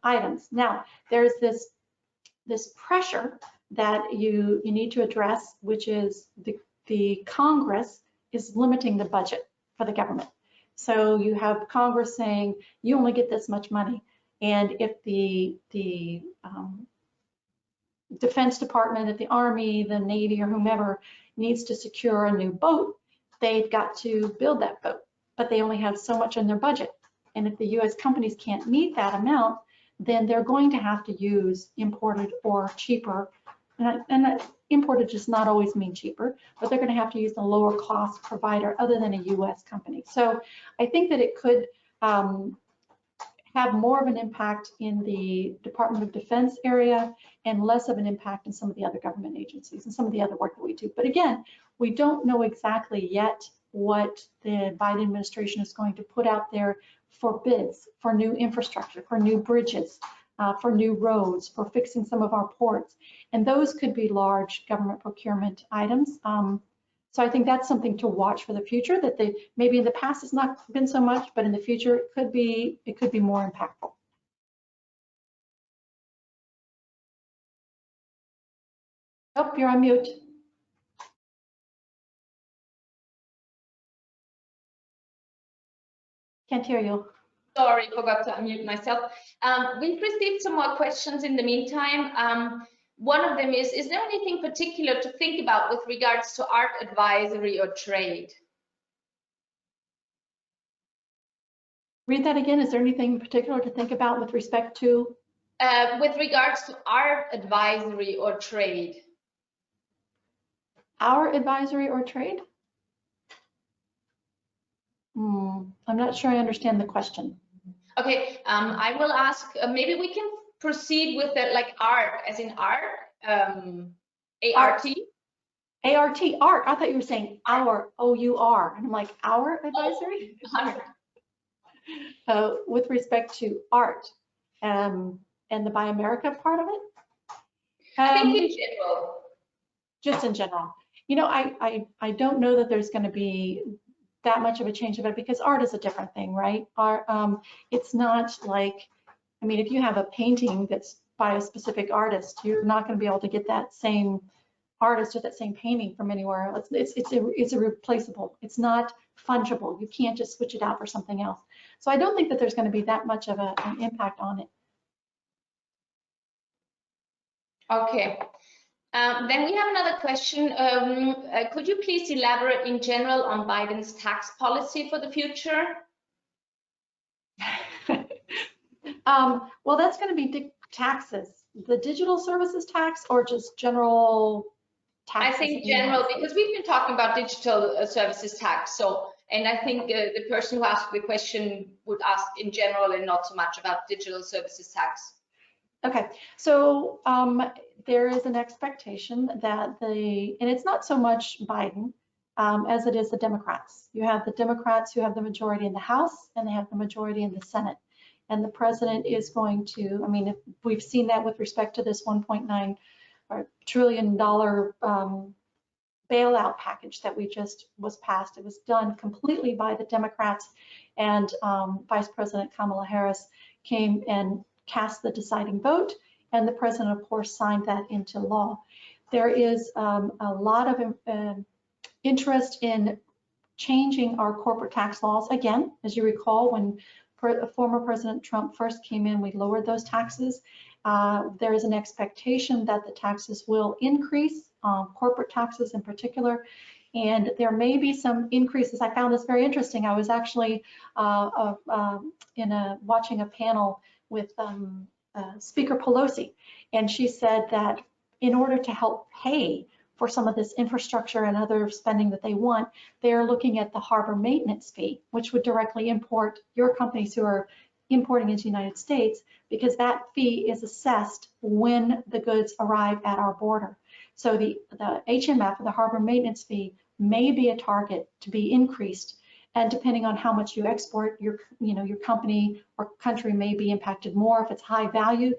items. Now, there's this pressure that you need to address, which is the Congress is limiting the budget for the government. So you have Congress saying you only get this much money, and if the Defense Department, if the Army, the Navy, or whomever needs to secure a new boat, they've got to build that boat, but they only have so much in their budget. And if the U.S. companies can't meet that amount, then they're going to have to use imported or cheaper. And imported does not always mean cheaper, but they're going to have to use a lower cost provider other than a U.S. company. So I think that it could have more of an impact in the Department of Defense area and less of an impact in some of the other government agencies and some of the other work that we do. But again, we don't know exactly yet what the Biden administration is going to put out there for bids, for new infrastructure, for new bridges. for new roads, for fixing some of our ports. And those could be large government procurement items. So I think that's something to watch for the future, that maybe in the past it's not been so much, but in the future it could be more impactful. Oh, you're on mute. Can't hear you. Sorry, forgot to unmute myself. We've received some more questions in the meantime. One of them is there anything particular to think about with regards to art advisory or trade? Read that again. Is there anything particular to think about with respect to? With regards to art advisory or trade. Our advisory or trade? I'm not sure I understand the question. Okay, I will ask, maybe we can proceed with it like art, as in art, A-R-T? A-R-T, art. I thought you were saying our, O-U-R. And I'm like, our advisory? With respect to art and the Buy America part of it? I think in general. Just in general. You know, I don't know that there's going to be that much of a change of it, because art is a different thing, right? Art, it's not like, I mean, if you have a painting that's by a specific artist, you're not going to be able to get that same artist or that same painting from anywhere else. It's irreplaceable. It's not fungible. You can't just switch it out for something else. So I don't think that there's going to be that much of an impact on it. Okay. Then we have another question. Could you please elaborate in general on Biden's tax policy for the future? Well, that's going to be taxes. The digital services tax, or just general taxes? I think general, because we've been talking about digital services tax. So, and I think the person who asked the question would ask in general and not so much about digital services tax. Okay, so there is an expectation that and it's not so much Biden as it is the Democrats. You have the Democrats who have the majority in the House, and they have the majority in the Senate. And the president is going to, I mean, if we've seen that with respect to this $1.9 trillion bailout package that was passed. It was done completely by the Democrats, and Vice President Kamala Harris came and cast the deciding vote, and the president, of course, signed that into law. There is a lot of interest in changing our corporate tax laws. Again, as you recall, when former President Trump first came in, we lowered those taxes. There is an expectation that the taxes will increase, corporate taxes in particular, and there may be some increases. I found this very interesting. I was actually watching a panel with Speaker Pelosi, and she said that in order to help pay for some of this infrastructure and other spending that they want, they're looking at the harbor maintenance fee, which would directly import your companies who are importing into the United States, because that fee is assessed when the goods arrive at our border. So the HMF, the harbor maintenance fee, may be a target to be increased, and depending on how much you export, your company or country may be impacted more. If it's high value,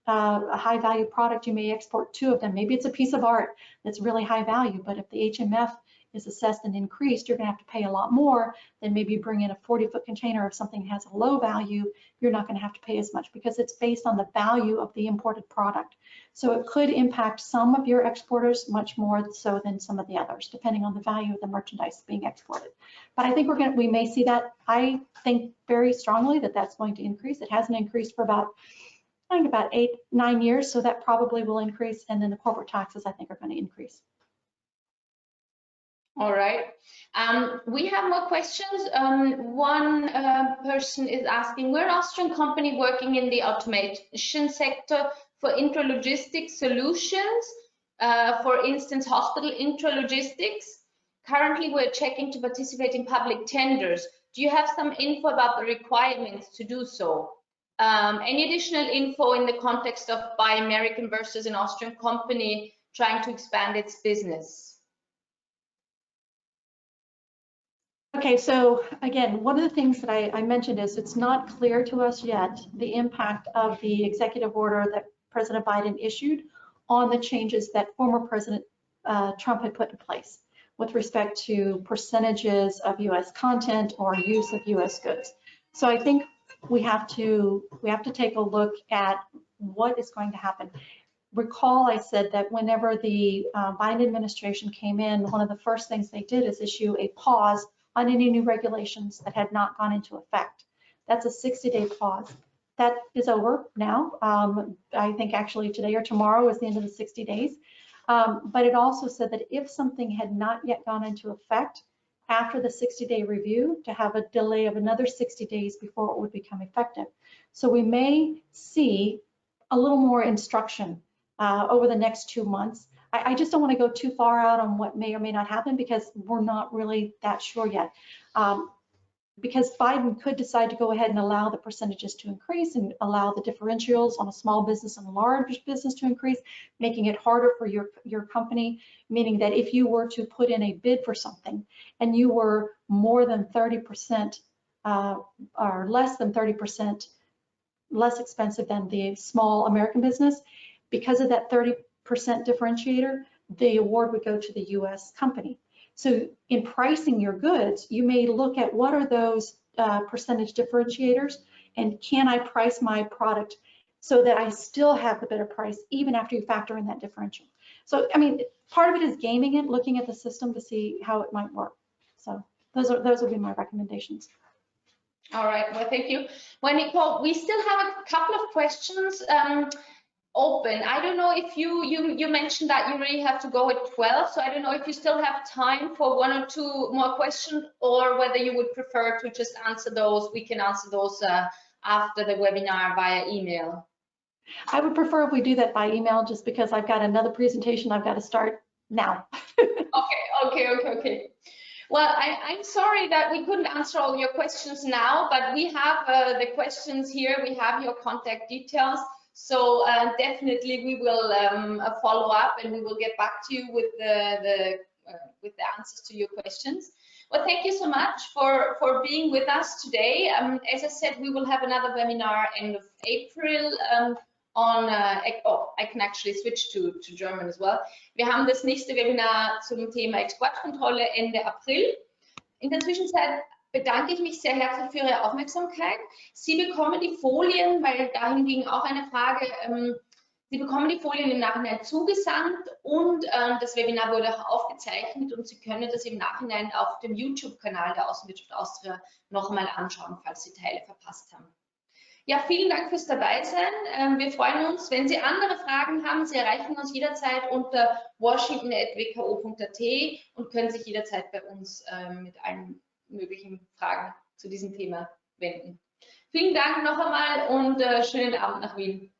a high value product, you may export 2 of them. Maybe it's a piece of art that's really high value, but if the HMF is assessed and increased, you're going to have to pay a lot more than maybe bring in a 40-foot container. If something has a low value, you're not going to have to pay as much, because it's based on the value of the imported product. So it could impact some of your exporters much more so than some of the others, depending on the value of the merchandise being exported. But I think we may see that. I think very strongly that that's going to increase. It hasn't increased for about 8-9 years, so that probably will increase, and then the corporate taxes, I think, are going to increase. All right. We have more questions. One person is asking, we're an Austrian company working in the automation sector for intralogistics solutions, for instance, hospital intralogistics. Currently, we're checking to participate in public tenders. Do you have some info about the requirements to do so? Any additional info in the context of Buy American versus an Austrian company trying to expand its business? Okay, so again, one of the things that I mentioned is it's not clear to us yet the impact of the executive order that President Biden issued on the changes that former President Trump had put in place with respect to percentages of U.S. content or use of U.S. goods. So I think we have to take a look at what is going to happen. Recall I said that whenever the Biden administration came in, one of the first things they did is issue a pause on any new regulations that had not gone into effect. That's a 60-day pause. That is over now. I think actually today or tomorrow is the end of the 60 days. But it also said that if something had not yet gone into effect after the 60-day review, to have a delay of another 60 days before it would become effective. So we may see a little more instruction over the next 2 months. I just don't want to go too far out on what may or may not happen because we're not really that sure yet. Because Biden could decide to go ahead and allow the percentages to increase and allow the differentials on a small business and a large business to increase, making it harder for your company, meaning that if you were to put in a bid for something and you were more than 30% or less than 30% less expensive than the small American business, because of that 30% differentiator, the award would go to the US company. So in pricing your goods, you may look at what are those percentage differentiators and can I price my product so that I still have the better price even after you factor in that differential. So, I mean, part of it is gaming it, looking at the system to see how it might work. So those would be my recommendations. All right, well, thank you. Well, Nicole, we still have a couple of questions open. I don't know if you mentioned that you really have to go at 12, so I don't know if you still have time for 1 or 2 more questions, or whether you would prefer to just answer those. We can answer those after the webinar via email. I would prefer if we do that by email, just because I've got another presentation I've got to start now. Okay. Well, I'm sorry that we couldn't answer all your questions now, but we have the questions here. We have your contact details. So definitely we will follow up and we will get back to you with the answers to your questions. Well, thank you so much for being with us today. As I said, we will have another webinar end of April on, I can actually switch to German as well. Wir haben das nächste Webinar zum Thema Exportkontrolle Ende April. In der Zwischenzeit bedanke ich mich sehr herzlich für Ihre Aufmerksamkeit. Sie bekommen die Folien, weil dahin ging auch eine Frage, Sie bekommen die Folien im Nachhinein zugesandt und das Webinar wurde auch aufgezeichnet und Sie können das im Nachhinein auf dem YouTube-Kanal der Außenwirtschaft Austria noch einmal anschauen, falls Sie Teile verpasst haben. Ja, vielen Dank fürs Dabeisein. Wir freuen uns, wenn Sie andere Fragen haben. Sie erreichen uns jederzeit unter washington@wko.at und können sich jederzeit bei uns mit allen möglichen Fragen zu diesem Thema wenden. Vielen Dank noch einmal und schönen Abend nach Wien.